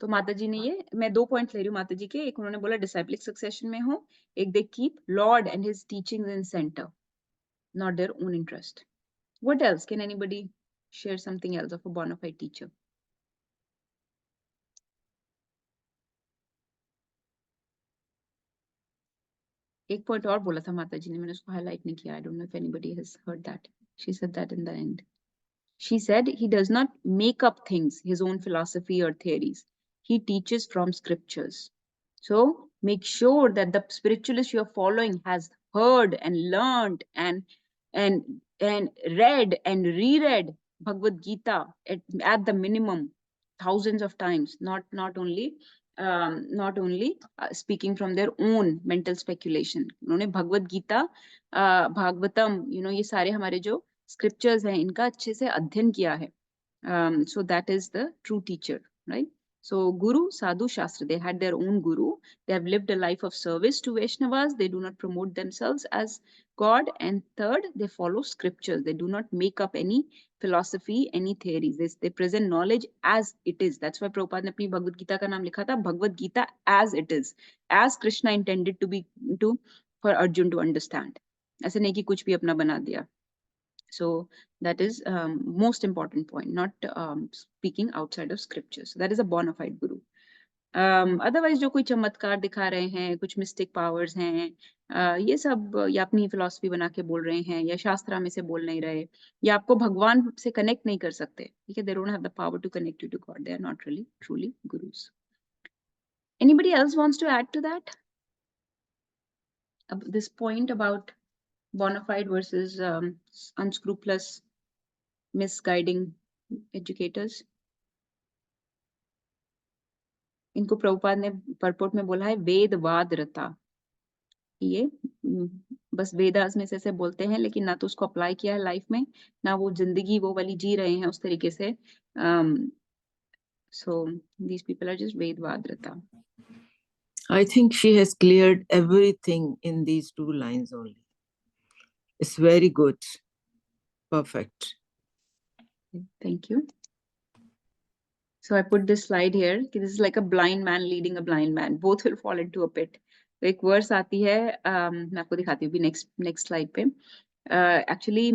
तो माता जी ने ये, मैं 2 पॉइंट ले रही हूँ माता जी के. एक उन्होंने बोला डिसाइप्लिक सक्सेशन में हो, एक they keep Lord and his teachings in centre, not their own interest. What else? Can anybody share something else of a bona fide teacher? एक पॉइंट और बोला था माता जी ने, मैंने उसको हाईलाइट नहीं किया. I don't know if anybody has heard that. She said that in the end. She said he does not make up things, his own philosophy or theories. He teaches from scriptures. So make sure that the spiritualist you're following has heard and learned and read and reread Bhagavad Gita at the minimum thousands of times, not only speaking from their own mental speculation. उन्होंने भगवद गीता, भागवतम, ये सारे हमारे जो scriptures हैं इनका अच्छे से अध्ययन किया है. So that is the true teacher, right? So Guru, Sadhu, Shastra, they had their own Guru. They have lived a life of service to Vaishnavas. They do not promote themselves as God. And third, they follow scriptures. They do not make up any philosophy, any theories. They present knowledge as it is. That's why Prabhupada ने अपनी भगवद गीता का नाम लिखा था Bhagavad Gita as it is, as Krishna intended for Arjun to understand. ऐसे नहीं कि कुछ भी अपना बना दिया. So that is most important point, not speaking outside of scriptures. So that is a bona fide guru. Otherwise जो कोई चमत्कार दिखा रहे हैं, कुछ मिस्टिक पावर्स हैं, ये सब या अपनी फिलॉसफी बना के बोल रहे हैं, या शास्त्रा में से बोल नहीं रहे, या आपको भगवान से कनेक्ट नहीं कर सकते, ठीक है, they don't have the power to connect you to God. They are not really truly gurus. Anybody else wants to add to that? This point about bona fide versus unscrupulous, misguiding educators. इनको प्रभुपाद ने परपोट में बोला है वेदवाद रता. ये बस वेदास में से ऐसे बोलते हैं, लेकिन ना तो उसको अप्लाई किया है लाइफ में, ना वो जिंदगी वो वाली जी रहे हैं उस तरीके से. So these people are just वेदवाद रता. I think she has cleared everything in these 2 lines only. It's very good. Perfect. Thank you. So I put this slide here. This is like a blind man leading a blind man. Both will fall into a pit. तो एक verse आती है, मैं आपको दिखाती हूँ भी next slide पे. Actually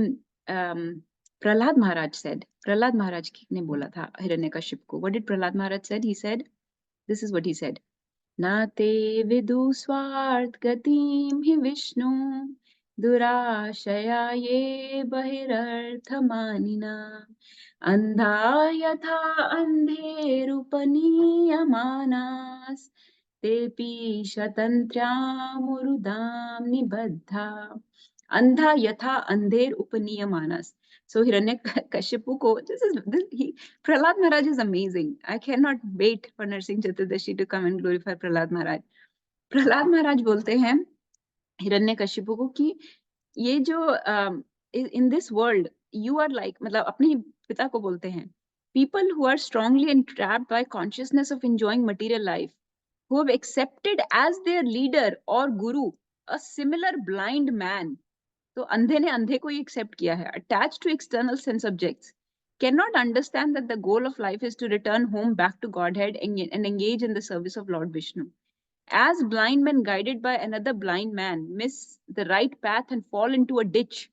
प्रहलाद महाराज said, प्रहलाद महाराज ने बोला था हिरण्यकश्यप को. What did Prahlad Maharaj said? He said, this is what he said. नाते विदु स्वार्थ गतिम हि विष्णु दुराशया ये बहिरर्थमानिना अंधा यथा अंधेरुपनीयमानास तेपि शतंत्र्यामुरुदाम निबद्धा. अंधा यथा अंधेर उपनीयमानास. So Hiranyakashipu ko, Prahlad Maharaj is amazing. I cannot wait for Narsingh Chaturdashi to come and glorify Prahlad Maharaj. Prahlad Maharaj बोलते हैं हिरण्यकशिपु को कि ये जो in this world you are like, मतलब अपने पिता को बोलते हैं, people who are strongly entrapped by consciousness of enjoying material life, who have accepted as their leader or guru a similar blind man. तो अंधे ने अंधे को ही एक्सेप्ट किया है. Attached to external sense objects, cannot understand that the goal of life is to return home back to Godhead and engage in the service of Lord Vishnu. As blind men guided by another blind man miss the right path and fall into a ditch,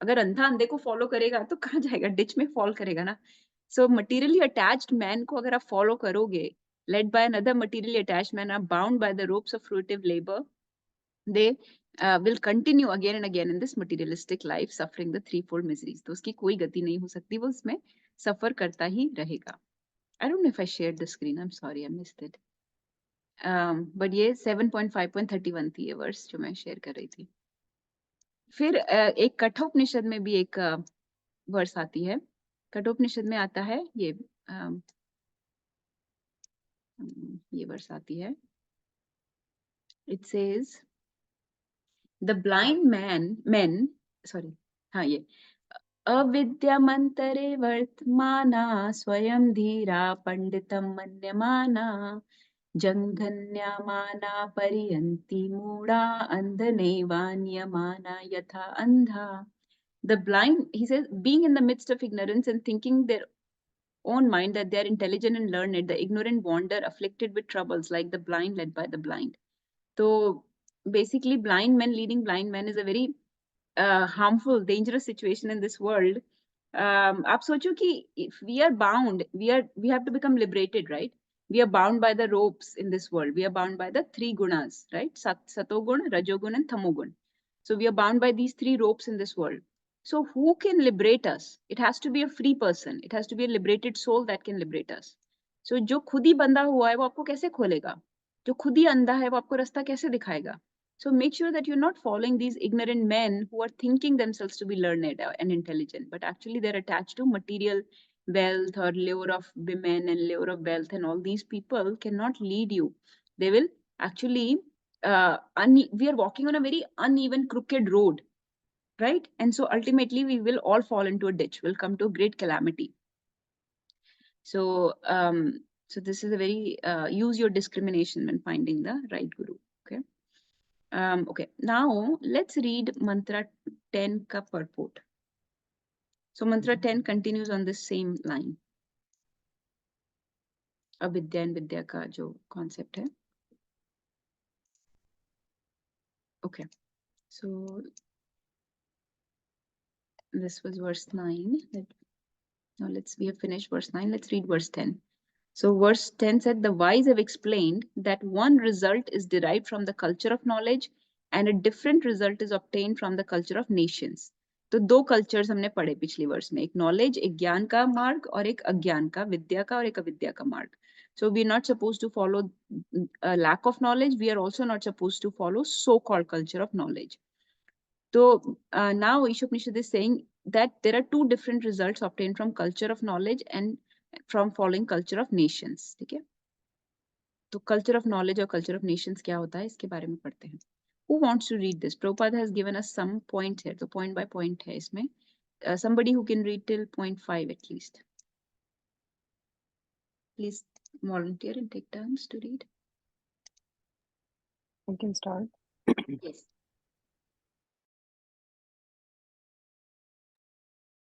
अगर अंधा अंधे को follow करेगा तो कहाँ जाएगा, ditch में fall करेगा ना. So materially attached man को अगर आप follow करोगे, led by another materially attached man, are bound by the ropes of fruitive labor, they will continue again and again in this materialistic life, suffering the threefold miseries. तो उसकी कोई गति नहीं हो सकती, वो उसमें suffer करता ही रहेगा. I don't know if I shared the screen. I'm sorry, I missed it. But ये 7.5.31 थी ये वर्स जो मैं शेयर कर रही थी. फिर एक कठोपनिषद में भी एक वर्स आती है. कठोपनिषद में आता है ये वर्स आती है. It says the blind men, sorry, हाँ ये अविद्यामन्तरे वर्तमाना स्वयं धीरा पंडितं मन्यमाना जंघन्यमाना परियन्ति मूढ़ा अंधनैवान्यमाना यथा अंधा. The blind, he says, being in the midst of ignorance and thinking their own mind that they are intelligent and learned, the ignorant wander afflicted with troubles like the blind led by the blind. So basically blind men leading blind men is a very harmful, dangerous situation in this world. आप सोचो कि if we are bound, we have to become liberated, right? We are bound by the ropes in this world. We are bound by the three gunas, right? Satogun, Rajogun, and Tamogun. So we are bound by these three ropes in this world. So who can liberate us? It has to be a free person. It has to be a liberated soul that can liberate us. So जो खुद ही बंधा हुआ है वो आपको कैसे खोलेगा? जो खुद ही अंधा है वो आपको रास्ता कैसे दिखाएगा? So make sure that you're not following these ignorant men who are thinking themselves to be learned and intelligent, but actually they're attached to material wealth or lure of women and lure of wealth, and all these people cannot lead you. They will actually, we are walking on a very uneven, crooked road, right? And so ultimately we will all fall into a ditch. We'll come to a great calamity. So, so this is a very, use your discrimination when finding the right guru, okay? Okay, now let's read mantra 10 ka purport. So mantra 10 continues on this same line. Avidya and vidya ka jo concept hai. Okay, so this was verse 9. Now we have finished verse 9. Let's read verse 10. So verse 10 said, the wise have explained that one result is derived from the culture of knowledge and a different result is obtained from the culture of nations. तो दो cultures हमने पढ़े पिछली वर्ष में, एक knowledge, एक ज्ञान का मार्ग, और एक अज्ञान का, विद्या का और एक अविद्या का मार्ग. So we are not supposed to follow a lack of knowledge. We are also not supposed to follow so-called culture of knowledge. So now Isopanishad is saying that there are two different results obtained from culture of knowledge and from following culture of nations. ठीक है? तो culture of knowledge और culture of nations क्या होता है इसके बारे में पढ़ते हैं. Who wants to read this? Prabhupada has given us some points here. So point by point है इसमें. Somebody who can read till point 5 at least. Please volunteer and take turns to read. I can start. Yes.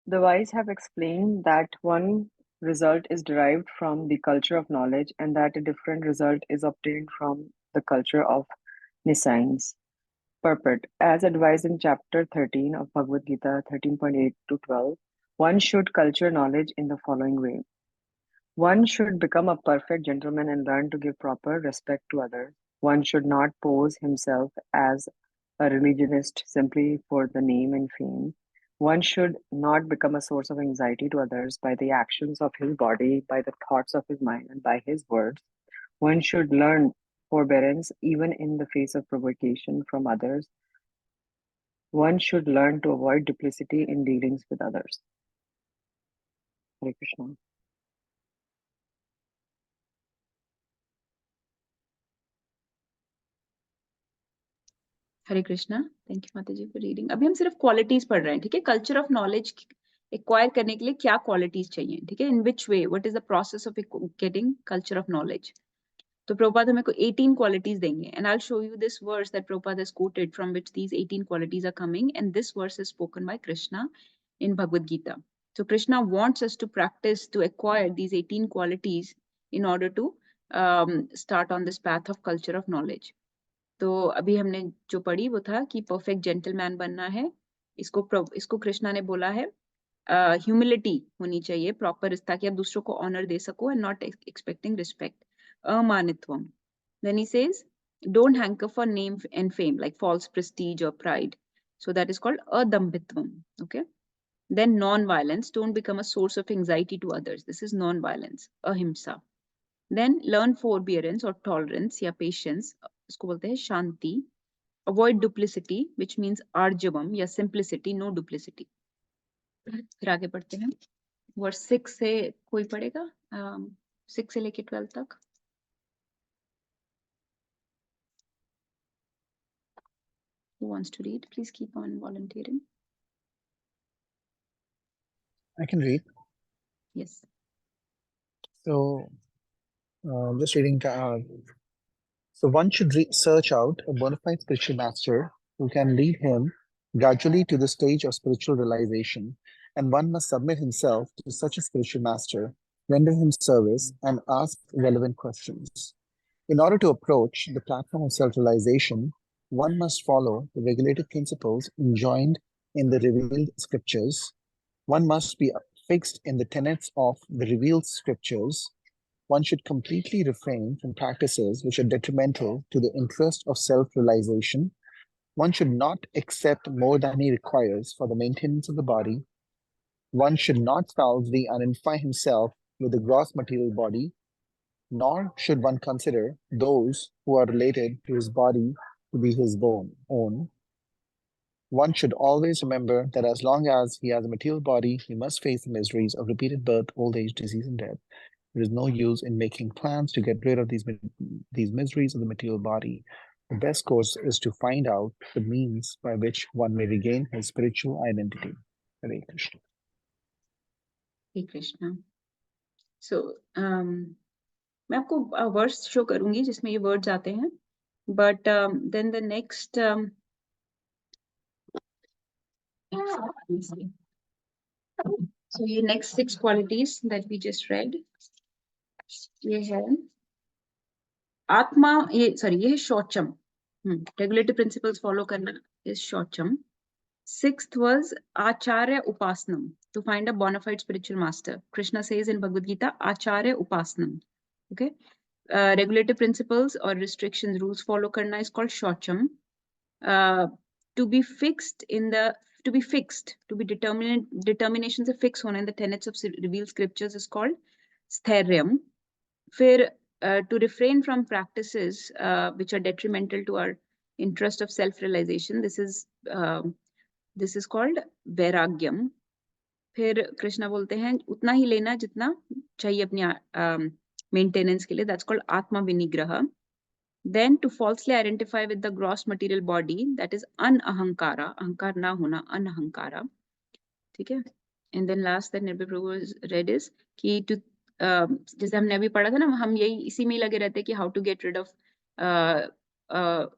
The wise have explained that one result is derived from the culture of knowledge and that a different result is obtained from the culture of nescience. Purport. As advised in chapter 13 of Bhagavad Gita 13.8 to 12, one should culture knowledge in the following way. One should become a perfect gentleman and learn to give proper respect to others. One should not pose himself as a religionist simply for the name and fame. One should not become a source of anxiety to others by the actions of his body, by the thoughts of his mind, and by his words. One should learn forbearance even in the face of provocation from others. One should learn to avoid duplicity in dealings with others. Hare Krishna. Hare Krishna. Thank you माता जी for reading. अभी हम सिर्फ qualities पढ़ रहे हैं, ठीक है? Culture of knowledge acquire करने के लिए क्या क्वालिटीज चाहिए, ठीक है? In which way, what is the process of getting culture of knowledge. तो प्रभुपाद हमें को 18 qualities देंगे, and I'll show you this verse that Prabhupada has quoted from which these 18 qualities are coming, and this verse is spoken by Krishna in Bhagavad Gita. So Krishna wants us to practice to acquire these 18 qualities in order to start on this path of culture of knowledge. तो अभी हमने जो पढ़ी वो था कि perfect gentleman बनना है, इसको कृष्णा ने बोला है ह्यूमिलिटी होनी चाहिए प्रॉपर, ताकि आप दूसरों को ऑनर दे सको एंड नॉट एक्सपेक्टिंग रिस्पेक्ट. अमानित्वम. Then he says, don't hanker for name and fame, like false prestige or pride. So that is called adambhitvam. Okay. Then non-violence. Don't become a source of anxiety to others. This is non-violence. Ahimsa. Then learn forbearance or tolerance या patience. इसको बोलते हैं शांति. Avoid duplicity, which means arjavam या simplicity, no duplicity. फिर आगे पढ़ते हैं. Verse 6 से कोई पढ़ेगा? 6 से लेके 12 तक. Who wants to read? Please keep on volunteering. I can read. Yes. So, just reading. So one should search out a bona fide spiritual master who can lead him gradually to the stage of spiritual realization, and one must submit himself to such a spiritual master, render him service, and ask relevant questions. In order to approach the platform of self-realization, one must follow the regulated principles enjoined in the revealed scriptures. One must be fixed in the tenets of the revealed scriptures. One should completely refrain from practices which are detrimental to the interest of self-realization. One should not accept more than he requires for the maintenance of the body. One should not falsely identify himself with the gross material body, nor should one consider those who are related to his body to be his own. One should always remember that as long as he has a material body, he must face the miseries of repeated birth, old age, disease, and death. There is no use in making plans to get rid of these miseries of the material body. The best course is to find out the means by which one may regain his spiritual identity. Hare Krishna. Hare Krishna. So, मैं आपको words show करूंगी जिसमें ये words आते हैं, but then the next so ये next 6 qualities that we just read, ये है आत्मा, ये है शौचम. Regulative principles follow करना is शौचम. 6th was acharya upasnam, to find a bona fide spiritual master. Krishna says in Bhagavad Gita, acharya upasnam. Okay. Regulative principles or restrictions, rules follow karna is called shaucham. To be determination से fix होना in the tenets of revealed scriptures is called sthairyam. फिर to refrain from practices which are detrimental to our interest of self-realization, this is called vairagyam. फिर कृष्णा बोलते हैं उतना ही लेना जितना चाहिए अपनी maintenance के लिए, that's called atma vinigraha. Then to falsely identify with the gross material body, that is anahankara, ahankar na hona, anahankara. ठीक है. And then last that Nirbhay Prabhu has read is कि to जैसे हमने अभी पढ़ा था ना, हम यही इसी में लगे रहते हैं कि how to get rid of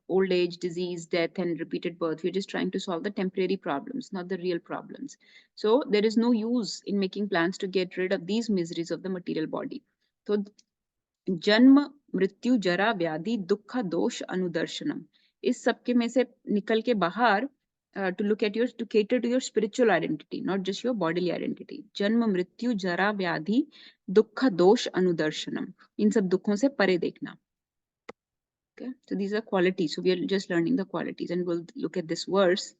old age, disease, death, and repeated birth. We're just trying to solve the temporary problems, not the real problems. So there is no use in making plans to get rid of these miseries of the material body. So जन्म मृत्यु जरा व्याधि दुख दोष अनुदर्शनम, इस सबके में से निकल के बाहर to look at to cater to your spiritual identity, not just your bodily identity. जन्म मृत्यु जरा व्याधि दुख दोष अनुदर्शनम, इन सब दुखों से परे देखना. Okay, so these are qualities. So we are just learning the qualities, and we'll look at this verse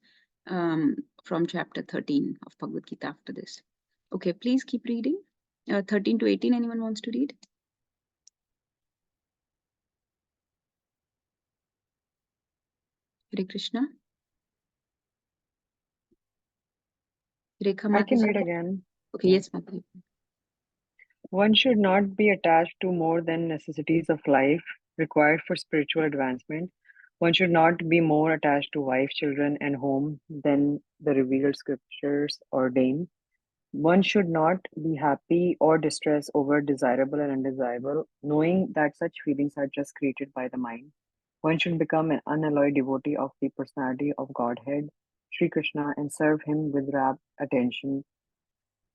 from chapter 13 of Bhagavad Gita after this. Okay, please keep reading. 13 to 18, anyone wants to read? Hare Krishna. Rekha I can Mataji. read again. Okay, yes, Mataji. One should not be attached to more than necessities of life required for spiritual advancement. One should not be more attached to wife, children, and home than the revealed scriptures ordain. One should not be happy or distressed over desirable and undesirable, knowing that such feelings are just created by the mind. One should become an unalloyed devotee of the personality of Godhead, Sri Krishna, and serve him with rapt attention.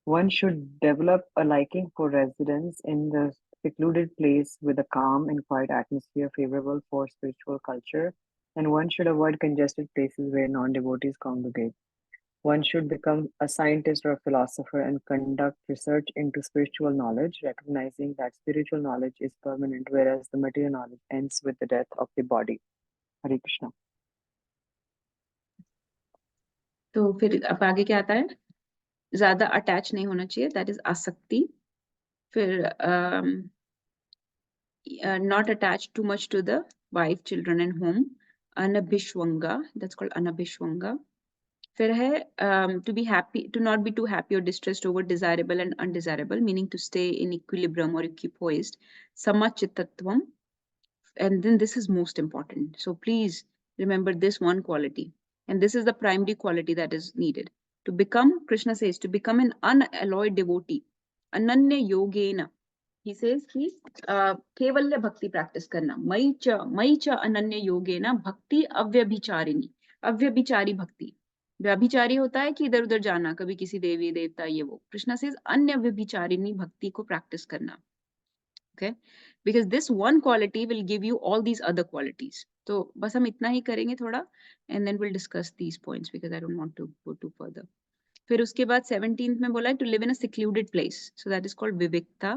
One should develop a liking for residence in the secluded place with a calm and quiet atmosphere favorable for spiritual culture, and one should avoid congested places where non-devotees congregate. one should become a scientist or a philosopher and conduct research into spiritual knowledge, recognizing that spiritual knowledge is permanent, whereas the material knowledge ends with the death of the body. Hare Krishna. तो फिर अब आगे क्या आता है? ज्यादा attach नहीं होना चाहिए, दैट इज आसक्ति. फिर not attached too much to the wife, children and home. Anabhishwanga, that's called anabhishwanga. फिर है to be happy, to not be too happy or distressed over desirable and undesirable, meaning to stay in equilibrium or equipoised. Samachittatvam. And then this is most important. So please remember this one quality. And this is the primary quality that is needed. To become, Krishna says, to become an unalloyed devotee. Ananya yogena. He says कि केवल्य भक्ति practice करना. मयि च अनन्य योगेन भक्ति अव्यभिचारिणी. अव्यभिचारी भक्ति. व्यभिचारी होता है कि इधर उधर जाना, कभी किसी देवी देवता ये वो. कृष्णा says अन्य व्यभिचारिणी भक्ति को practice करना. Okay, because this one quality will give you all these other qualities. तो बस हम इतना ही करेंगे थोड़ा, and then we'll discuss these points because I don't want to go too further. फिर उसके बाद 17th में बोला है to live in a secluded place, so that is called vivikta.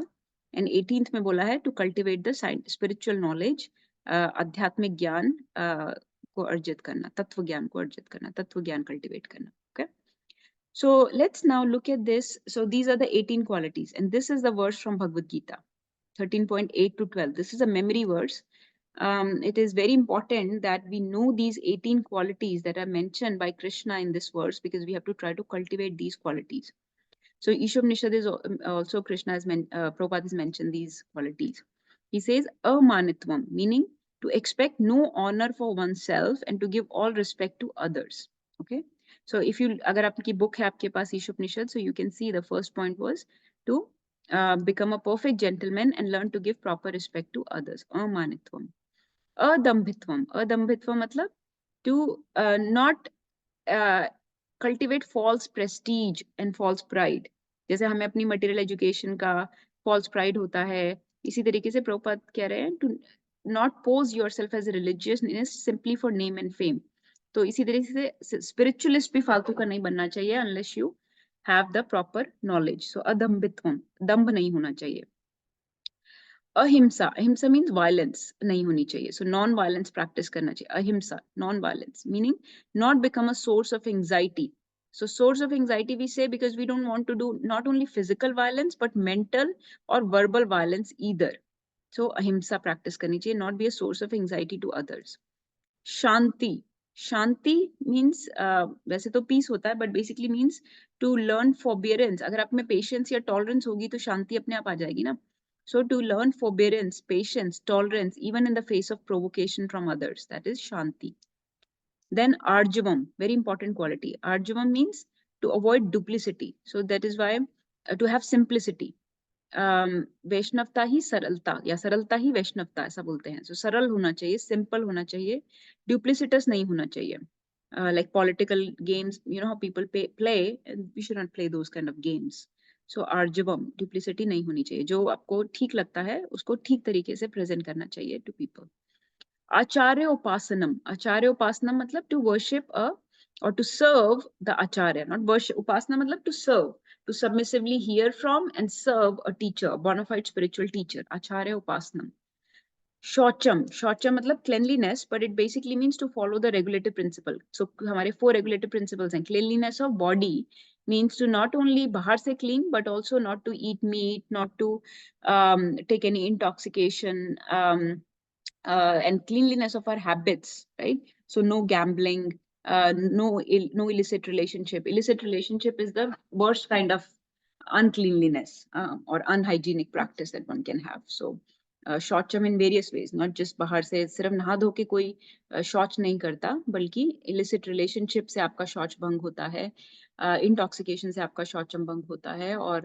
And 18th में बोला है to cultivate the spiritual knowledge, आध्यात्मिक ज्ञान को अर्जित करना, तत्व ज्ञान को अर्जित करना, तत्व ज्ञान cultivate करना. Okay, so let's now look at this. So these are the 18 qualities, and this is the verse from Bhagavad Gita, 13.8 to 12. This is a memory verse. It is very important that we know these 18 qualities that are mentioned by Krishna in this verse, because we have to try to cultivate these qualities. So Isopanishad is also Krishna has Prabhupada has mentioned these qualities. He says amanitvam, meaning to expect no honor for oneself and to give all respect to others. Okay. So if you, agar aapki book hai aapke paas Isopanishad, so you can see the first point was to become a perfect gentleman and learn to give proper respect to others. Amanitvam. Adambhitvam. Adambhitvam matlab to not cultivate false prestige and false pride. जैसे हमें अपनी material education का false pride होता है, इसी तरीके से प्रभुपाद कह रहे हैं to not pose yourself as a religionist simply for name and fame. तो इसी तरीके से spiritualist भी फालतू का नहीं बनना चाहिए unless you have the proper knowledge. So adambhitvam, दंभ नहीं होना चाहिए. Ahimsa. Ahimsa means violence nahi honi chahiye. So non-violence practice karna chahiye. Ahimsa, non-violence, meaning not become a source of anxiety. So source of anxiety we say because we don't want to do not only physical violence but mental or verbal violence either. So ahimsa practice karni chahiye, not be a source of anxiety to others. Shanti. Shanti means वैसे तो peace होता है, but basically means to learn forbearance. अगर आप में patience या tolerance होगी तो शांति अपने आप आ जाएगी ना. So to learn forbearance, patience, tolerance, even in the face of provocation from others, that is Shanti. Then Arjavam, very important quality. Arjavam means to avoid duplicity. So that is why to have simplicity. वैष्णवता ही सरलता या सरलता ही वैष्णवता ऐसा बोलते हैं. So सरल होना चाहिए, simple होना चाहिए, duplicitous नहीं होना चाहिए. Like political games, you know how people play, and we should not play those kind of games. So arjavam, duplicity नहीं होनी चाहिए. जो आपको ठीक लगता है उसको ठीक तरीके से present करना चाहिए to people. Acharya upasanam. Acharya upasanam मतलब to worship or to serve the acharya, not worship. Upasana मतलब to serve, to submissively hear from and serve a teacher, a bona fide spiritual teacher. Acharya upasanam. Shaucham. Shaucham मतलब cleanliness, but it basically means to follow the regulative principle. So हमारे 4 regulative principles हैं. Cleanliness of body means to not only bahar se clean, but also not to eat meat, not to take any intoxication, and cleanliness of our habits, right? So no gambling, no illicit relationship. Illicit relationship is the worst kind of uncleanliness or unhygienic practice that one can have. So शौचम in various ways, not just बाहर से सिर्फ नहा धो के कोई शौच नहीं करता, बल्कि illicit relationship से आपका शौच भंग होता है, intoxication से आपका शौचम भंग होता है, और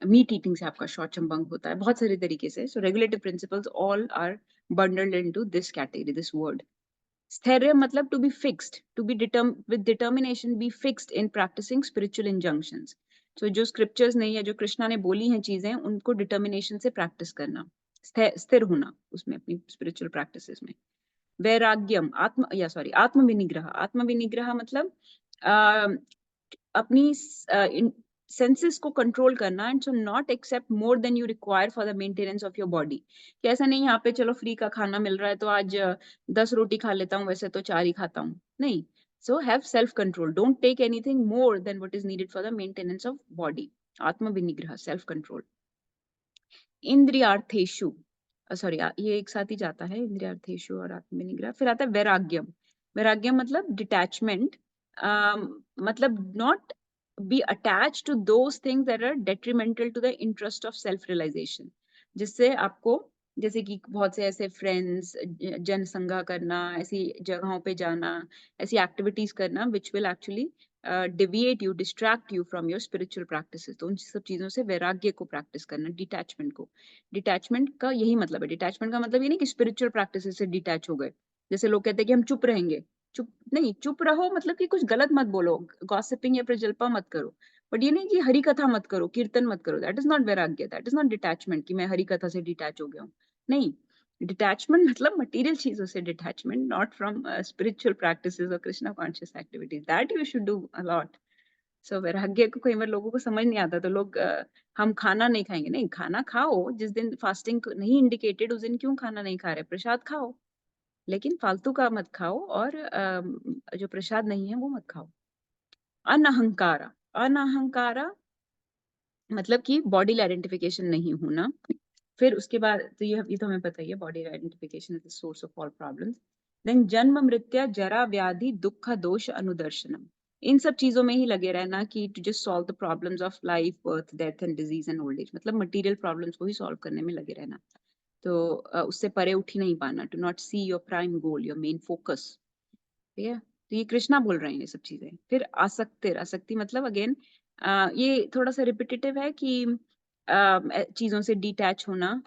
meat eating से आपका शौचम भंग होता है, बहुत सारे तरीके से. So regulative principles all are bundled into this category, this word. Sthairya matlab to be fixed, to be with determination, be fixed in practicing spiritual injunctions. So जो scriptures नहीं है, जो कृष्णा ने बोली हैं चीजें, उनको determination से practice करना, स्थिर होना उसमें अपनी spiritual practices में. वैराग्यम, आत्म विनिग्रह. आत्म विनिग्रह मतलब अपनी सेंसेस को कंट्रोल करना and so not except more than you require for the maintenance of your body. कि ऐसा नहीं यहाँ पे चलो फ्री का खाना मिल रहा है तो आज 10 रोटी खा लेता हूँ, वैसे तो 4 ही खाता हूँ, नहीं। So have self control, don't take anything more than what is needed for the maintenance of body. आत्म विनिग्रह, सेल्फ कंट्रोल। इंद्रियार्थेषु, सॉरी ये एक साथ ही जाता है, इंद्रियार्थेषु और आत्म विनिग्रह। फिर आता है वैराग्यम। वैराग्यम मतलब डिटैचमेंट, मतलब not be attached to those things that are detrimental to the interest of self realization। जिससे आपको, जैसे कि बहुत से ऐसे फ्रेंड्स, जनसंगा करना, ऐसी जगहों पे जाना, ऐसी एक्टिविटीज करना which will actually deviate you, distract you from your spiritual practices। तो उन सब चीजों से वैराग्य को प्रैक्टिस करना, डिटैचमेंट को। डिटैचमेंट का यही मतलब है। डिटैचमेंट का मतलब ये नहीं कि स्पिरिचुअल प्रैक्टिसेस से डिटैच हो गए। जैसे लोग कहते हैं कि हम चुप रहेंगे, चुप नहीं, चुप रहो मतलब कि कुछ गलत मत बोलो, गॉसिपिंग या प्रजल्पा मत करो, बट ये नहीं कि हरि कथा मत करो, कीर्तन मत करो। दैट इज नॉट वैराग्य, दैट इज नॉट डिटैचमेंट कि मैं हरि कथा से डिटैच हो गया हूँ, नहीं। डिटैचमेंट मतलब मटेरियल चीजों से detachment, not from spiritual practices और Krishna conscious activities, that you should do a lot. So वैराग्य को कई बार लोगों को समझ नहीं आता, तो लोग हम खाना नहीं खाएंगे, नहीं, खाना खाओ। जिस दिन फास्टिंग नहीं इंडिकेटेड, उस दिन क्यों खाना नहीं खा रहे, प्रसाद खाओ, लेकिन फालतू का मत खाओ, और जो प्रसाद नहीं है वो मत खाओ। अनहंकारा, अनहंकारा मतलब कि बॉडी आइडेंटिफिकेशन नहीं होना। फिर उसके बाद तो ये तो हमें पता ही है, body identification is the source of all problems. Then जन्म मृत्यु जरा व्याधि दुख दोष अनुदर्शनम। इन सब चीजों में ही लगे रहना कि to just solve the problems of life, birth, death and disease and old age, मतलब मटेरियल प्रॉब्लम्स को ही सॉल्व करने में लगे रहना। तो उससे परे उठ ही नहीं पाना, to not see your prime goal, your main focus. ठीक है, तो ये कृष्णा बोल रहे हैं ये सब चीजें। फिर आसक्ति, आसक्ति मतलब अगेन ये थोड़ा सा रिपीटेटिव है कि चीजों से डिटैच होना।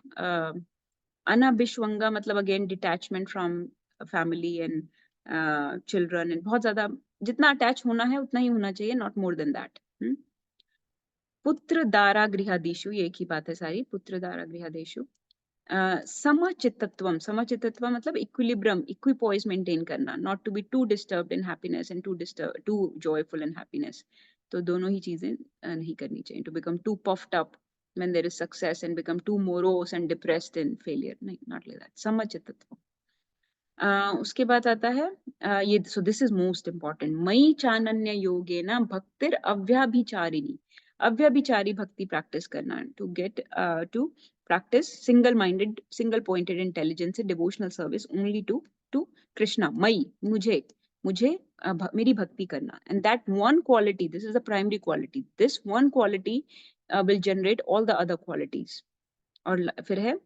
अनाभिष्वंगा मतलब again detachment from family and children, and बहुत ज्यादा जितना अटैच होना है उतना ही होना चाहिए, नॉट मोर देन दैट। पुत्र दारा गृहादिषु, ये एक ही बात है सारी, पुत्र दारा गृहादिषु। समचित्तत्वम, समचित्तत्व मतलब इक्विलिब्रियम, इक्विपॉइस मेंटेन करना, not to be too disturbed in happiness and too joyful in happiness. तो दोनों ही चीजें नहीं करनी चाहिए। To become too puffed up when there is success and become too morose and depressed in failure, नहीं, not like that। समचित्तत्व। उसके बाद आता है ये, so this is most important, मयि चानन्य योगेन भक्तिर अव्याभिचारिणी। अव्याभिचारी भक्ति प्रैक्टिस करना, to get to practice single-minded, single-pointed intelligence, devotional service only to Krishna। मई, मुझे मेरी भक्ति करना, and that one quality, this is the primary quality, this one quality will generate all the other qualities। और फिर है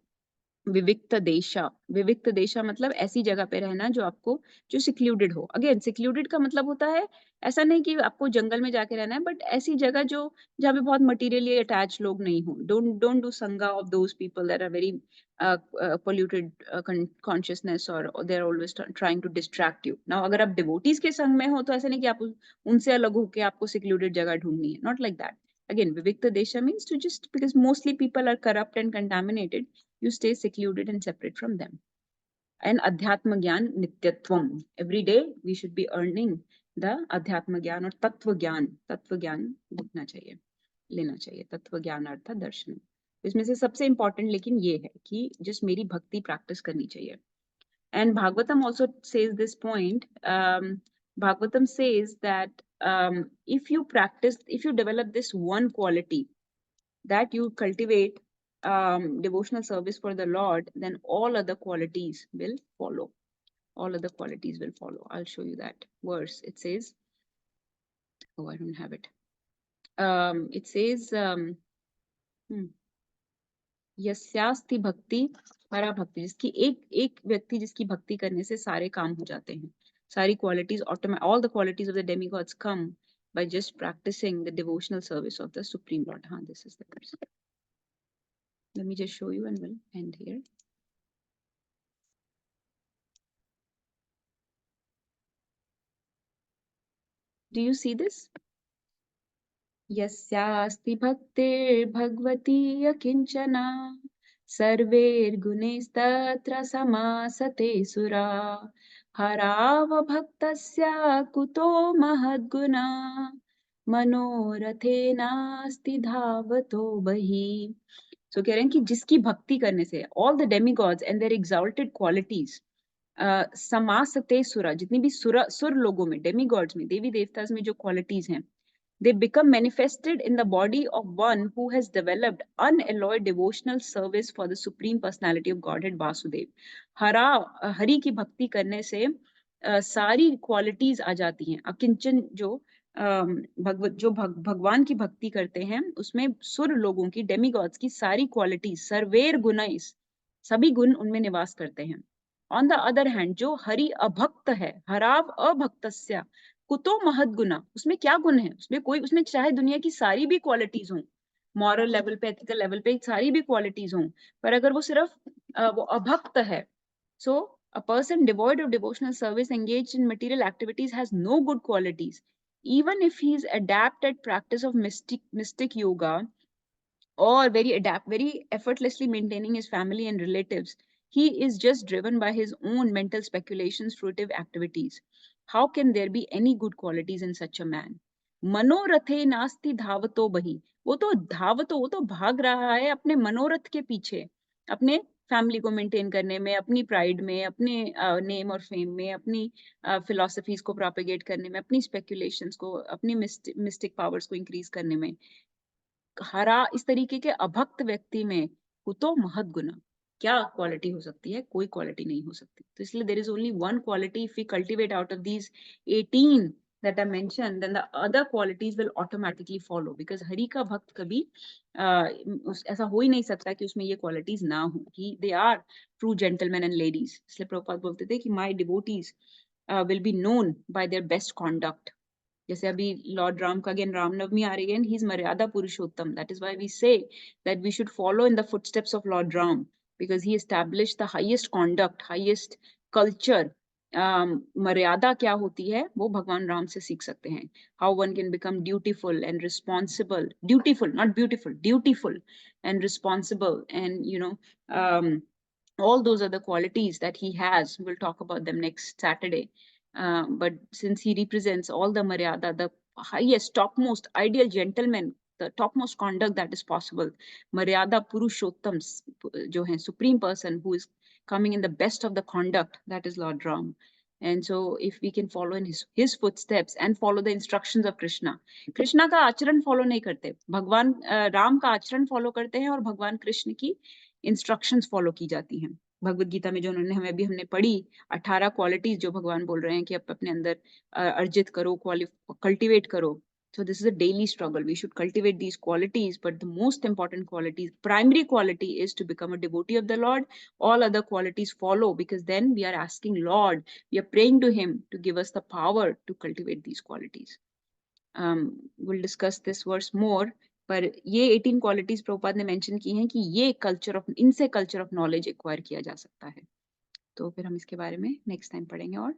विविक्त देशा। विविक्त देशा मतलब ऐसी जगह पे रहना जो आपको, जो सिक्लूडेड हो। अगेन सिक्लूडेड का मतलब होता है ऐसा नहीं कि आपको जंगल में जाके रहना है, बट ऐसी जगह जो, जहाँ पे बहुत मटेरियली अटैच लोग नहीं हो। डोंट डू संगा of those people that are very polluted consciousness, और they are always trying to distract you. Now अगर आप डिवोटीज के संग में हो तो ऐसा नहीं कि आप उनसे अलग होके आपको सिक्लूडेड जगह ढूंढनी है, not like that. Again, Vivikta Desha means to just, because mostly people are corrupt and contaminated, you stay secluded and separate from them। And Adhyatma Gyan Nityatvam, every day we should be earning the Adhyatma Gyan और तत्व ज्ञान लिखना चाहिए, लेना चाहिए। तत्व ज्ञान अर्थात दर्शन। इसमें से सबसे important लेकिन ये है कि just मेरी भक्ति practice करनी चाहिए। And Bhagavatam also says this point। Bhagavatam says that if you practice, if you develop this one quality, that you cultivate devotional service for the Lord, then all other qualities will follow. All other qualities will follow. I'll show you that verse. It says, oh, I don't have it. It says, यस्यास्ति भक्ति परा भक्ति, जिसकी एक व्यक्ति जिसकी भक्ति करने से सारे काम हो जाते हैं, सारी qualities automatic, all the qualities of the demigods come by just practicing the devotional service of the Supreme Lord। हाँ, this is the verse। Let me just show you and we'll end here। Do you see this? यस्यास्ति भक्तिर्भगवती यकिंचना सर्वैर्गुणैस्तत्र समासते सुरा हरावभक्तस्य कुतो महद्गुणा मनोरथे नास्ति धावतो बहि. So कह रहे हैं कि जिसकी भक्ति करने से all the demigods and their exalted qualities, समासते सुरा, जितनी भी सुर लोगों में, demigods में, देवी देवतास में जो qualities हैं, they become manifested in the body of one who has developed unalloyed devotional service for the Supreme Personality of Godhead Vasudev. Hari की भक्ति करने से सारी क्वालिटीज आ जाती हैं. अकिंचन जो भगवान की भक्ति करते हैं उसमें सुर लोगों की, डेमिगॉड्स की सारी क्वालिटीज, सर्वेर गुणैस, सभी गुण उनमें निवास करते हैं. ऑन द अदर हैंड जो हरि अभक्त है, हराव अभक्तस्य कुतो महद गुना, उसमें क्या गुण है, उसमें कोई, उसमें चाहे दुनिया की सारी भी क्वालिटीज हों, मॉरल लेवल पे, एथिकल लेवल पे सारी भी क्वालिटीज हों, पर अगर वो सिर्फ वो अभक्त है, so a person devoid of devotional service engaged in material activities has no good qualities. Even if he is adept at practice of mystic yoga, or very effortlessly maintaining his family and relatives, he is just driven by his own mental speculations, fruitive activities. How can there be any good qualities in such a man? मनोरथे नास्ति धावतो बहि, वो तो धावतो, वो तो भाग रहा है अपने मनोरथ के पीछे, अपने फैमिली को मेंटेन करने में, अपनी प्राइड में, अपने नेम और फेम में, अपनी फिलोसफीज को प्रोपेगेट करने में, अपनी स्पेकुलेशंस को, अपनी मिस्टिक पावर्स को इंक्रीज करने में. हरा इस तरीके के अभक्त व्यक्ति में कुतो महत गुना, क्या क्वालिटी हो सकती है? कोई क्वालिटी नहीं हो सकती. तो इसलिए there is only one quality. If we cultivate out of these 18 that I mentioned, then the other qualities will automatically follow, because Hari का भक्त कभी ऐसा हो ही नहीं सकता कि उसमें ये qualities ना हो. They are true gentlemen and ladies. इसलिए प्रभुपाद बोलते थे कि my devotees will be known by their best conduct. जैसे अभी लॉर्ड राम का अगेन रामनवमी आ रही है, he is Maryada Purushottam. That is why we say that we should follow in the footsteps of lord Ram, because he established the highest conduct, highest culture. मर्यादा क्या होती है वो भगवान राम से सीख सकते हैं. How one can become dutiful and responsible, dutiful not beautiful, dutiful and responsible, and you know all those are the qualities that he has. We'll talk about them next Saturday. But since he represents all the maryada, the highest, topmost, ideal gentleman, the topmost conduct that is possible, maryada purushottam, jo hai supreme person who is coming in the best of the conduct, that is Lord Ram. And so if we can follow in his footsteps and follow the instructions of Krishna का आचरण follow नहीं करते, भगवान राम का आचरण follow करते हैं और भगवान कृष्ण की इंस्ट्रक्शंस फॉलो की जाती हैं. भगवत गीता में जो उन्होंने हमने पढ़ी 18 क्वालिटीज जो भगवान बोल रहे हैं कि आप अपने अंदर अर्जित करो, कल्टीवेट करो. So this is a daily struggle. We should cultivate these qualities, but the most important qualities, primary quality, is to become a devotee of the Lord. All other qualities follow, because then we are asking Lord, we are praying to him to give us the power to cultivate these qualities. We'll discuss this verse more. पर ये 18 qualities Prabhupada ने mention की हैं कि ये इनसे culture of knowledge acquire किया जा सकता है. तो फिर हम इसके बारे में नेक्स्ट टाइम पढ़ेंगे. और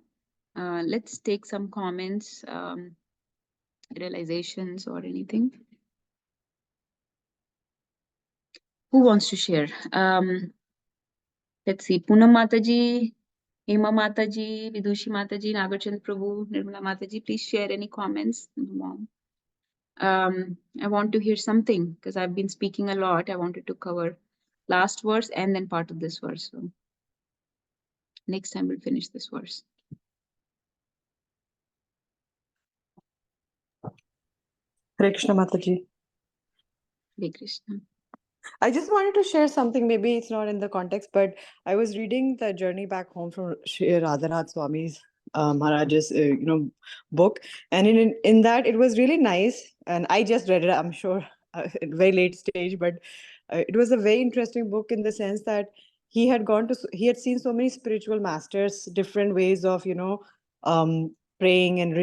let's take some comments, realizations or anything. Who wants to share? Let's see. Poonam Mataji, Hema Mataji, Vidushi Mataji, Nagarchand Prabhu, Nirmala Mataji, please share any comments. Mom. I want to hear something because I've been speaking a lot. I wanted to cover last verse and then part of this verse. So next time we'll finish this verse. Hare Krishna Mataji. Hare Krishna. I just wanted to share something. Maybe it's not in the context, but I was reading the Journey Back Home from Shri Radhanath Swami's Maharaj's book, and in that it was really nice. And I just read it. I'm sure at a very late stage, but it was a very interesting book in the sense that he had seen so many spiritual masters, different ways of praying and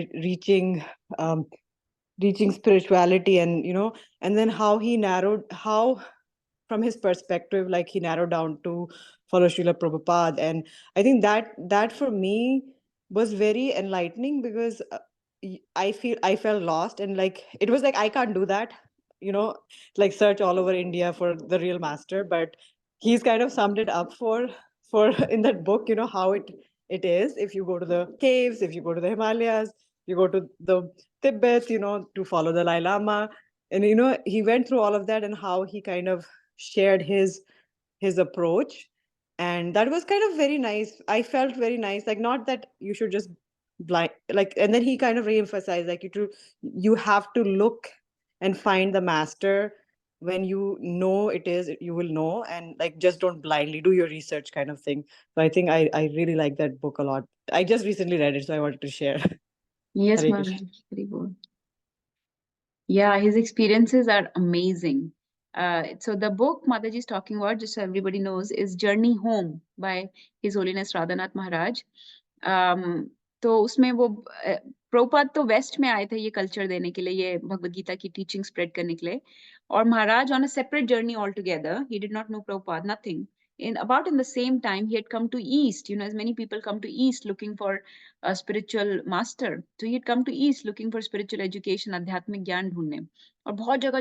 reaching spirituality, and and then how from his perspective, like he narrowed down to follow Srila Prabhupada. And I think that for me was very enlightening, because I felt lost, and like it was like I can't do that, like search all over India for the real master. But he's kind of summed it up for in that book, how it is. If you go to the caves, if you go to the Himalayas, you go to the Tibet, to follow the Dalai Lama. And, he went through all of that and how he kind of shared his approach. And that was kind of very nice. I felt very nice. Like, not that you should just blind, like, and then he kind of re-emphasized, like, you have to look and find the master. When you know it is, you will know, and like, just don't blindly do your research, kind of thing. So I think I really like that book a lot. I just recently read it, so I wanted to share. Yes, Hare Maharaj, Krishna. very good. Yeah, his experiences are amazing. So the book Mataji is talking about, just so everybody knows, is Journey Home by His Holiness Radhanath Maharaj. तो उसमें वो प्रभुपाद तो waste में आए थे ये culture देने के लिए, ये भगवद गीता की टीचिंग स्प्रेड करने के लिए, और महाराज on a separate journey altogether. He did not know Prabhupada, nothing. In the same time, he had come to East, as many people come to East looking for a spiritual master. So he had come to East looking for spiritual education, आध्यात्मिक ज्ञान ढूंढने, और बहुत जगह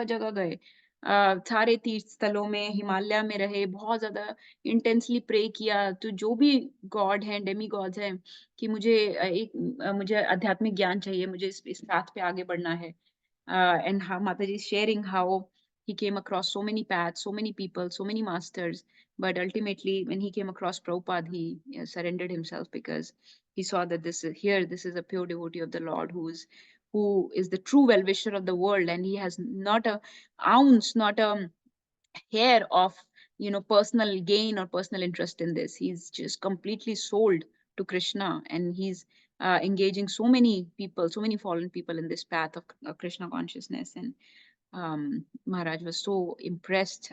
जगह गए, सारे तीर्थ स्थलों में, हिमालय में रहे, बहुत ज्यादा इंटेंसली प्रे किया तो जो भी गॉड हैं, डेमी गॉड्स हैं, कि मुझे आध्यात्मिक ज्ञान चाहिए, मुझे इस पाथ पे आगे बढ़ना है. And how Mataji is sharing how he came across so many paths, so many people, so many masters, but ultimately when he came across Prabhupada, he surrendered himself because he saw that this is a pure devotee of the Lord who is the true well-wisher of the world, and he has not a ounce, not a hair of personal gain or personal interest in this. He's just completely sold to Krishna, and he's engaging so many people, so many fallen people in this path of Krishna consciousness. And Maharaj was so impressed,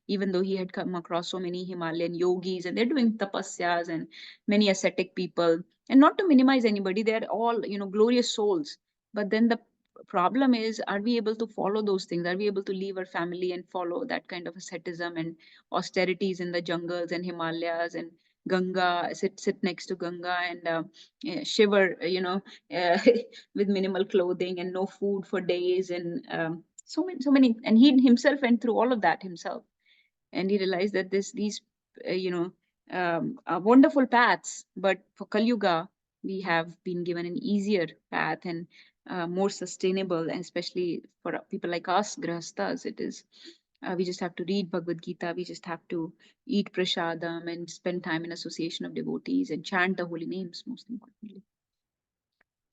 even though he had come across so many Himalayan yogis, and they're doing tapasyas, and many ascetic people. And not to minimize anybody, they're all glorious souls. But then the problem is, are we able to follow those things? Are we able to leave our family and follow that kind of asceticism and austerities in the jungles and Himalayas, and Ganga, sit next to Ganga, and shiver, with minimal clothing and no food for days, and so many, and he himself went through all of that himself, and he realized that these are wonderful paths, but for Kali Yuga we have been given an easier path, and more sustainable, and especially for people like us grahastas, it is we just have to read Bhagavad Gita, we just have to eat prasadam and spend time in association of devotees and chant the holy names, most importantly.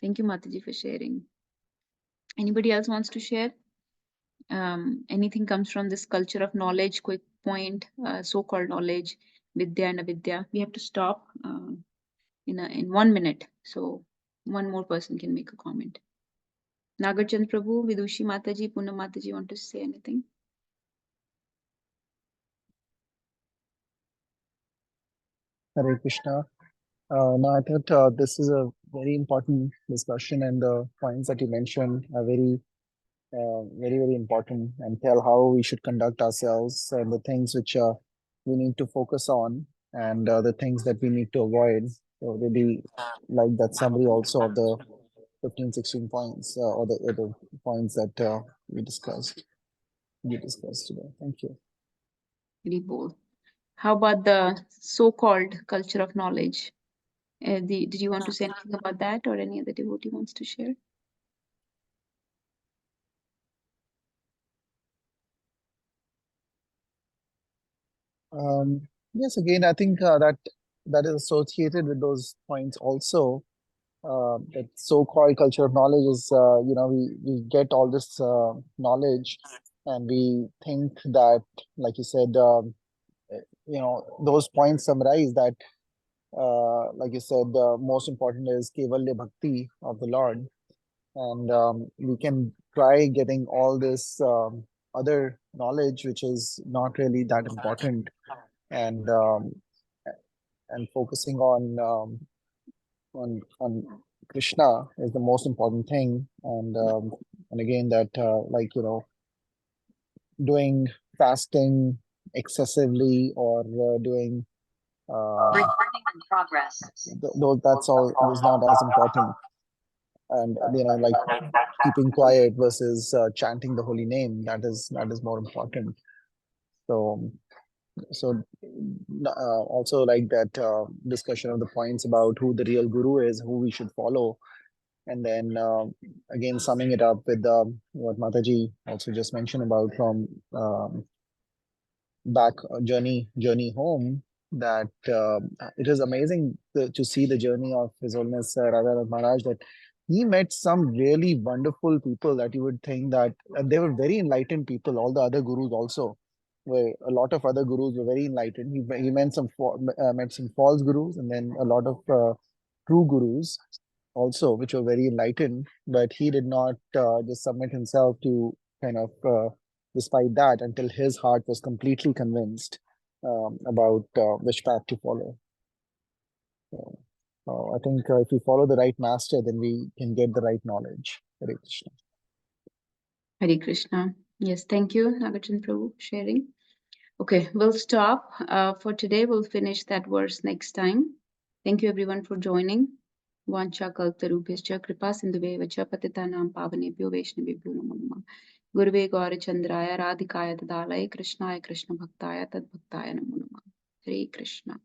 Thank you, Mataji, for sharing. Anybody else wants to share? Anything comes from this culture of knowledge, quick point, so-called knowledge, vidya and avidya. We have to stop in 1 minute, so one more person can make a comment. Nagarchand Prabhu, Vidushi Mataji, Poonam Mataji, want to say anything? Hare Krishna. No, I thought this is a very important discussion, and the points that you mentioned are very, very important, and tell how we should conduct ourselves, and the things which we need to focus on, and the things that we need to avoid. So really like that summary also of the 15, 16 points, or the points that we discussed today. Thank you. Very bold. How about the so-called culture of knowledge? Did you want to say anything about that, or any other devotee wants to share? Yes, again, I think that is associated with those points also. That so-called culture of knowledge is, we get all this knowledge, and we think that, like you said, those points summarize that, like you said, the most important is Kevalya Bhakti of the Lord. And we can try getting all this other knowledge, which is not really that important, and focusing on Krishna is the most important thing. And again, that doing fasting excessively, or doing Recording in progress. that's all is not as important. And like keeping quiet versus chanting the holy name, that is more important. So So also like that discussion of the points about who the real guru is, who we should follow, and then again summing it up with what Mataji also just mentioned about from back journey home, that it is amazing to see the journey of His Holiness Radha Maharaj, that he met some really wonderful people that you would think that they were very enlightened people. All the other gurus also were, a lot of other gurus were very enlightened. He met some false gurus, and then a lot of true gurus also, which were very enlightened, but he did not just submit himself to kind of despite that until his heart was completely convinced about which path to follow. So, I think if we follow the right master, then we can get the right knowledge. Hare Krishna. Hare Krishna. Yes, thank you, Nagarjuna Prabhu, for sharing. Okay, we'll stop for today. We'll finish that verse next time. Thank you everyone for joining. Vancha kaltarubhyascha kripa sindhuvevacha patitanam pavanebhyo vaishnavebhyo namo namah. Guruve Gaurachandraya Radhikaya Tadalaya Krishnaya Krishna Bhaktaya Tad Bhaktaya Namo Namah. Hare Krishna.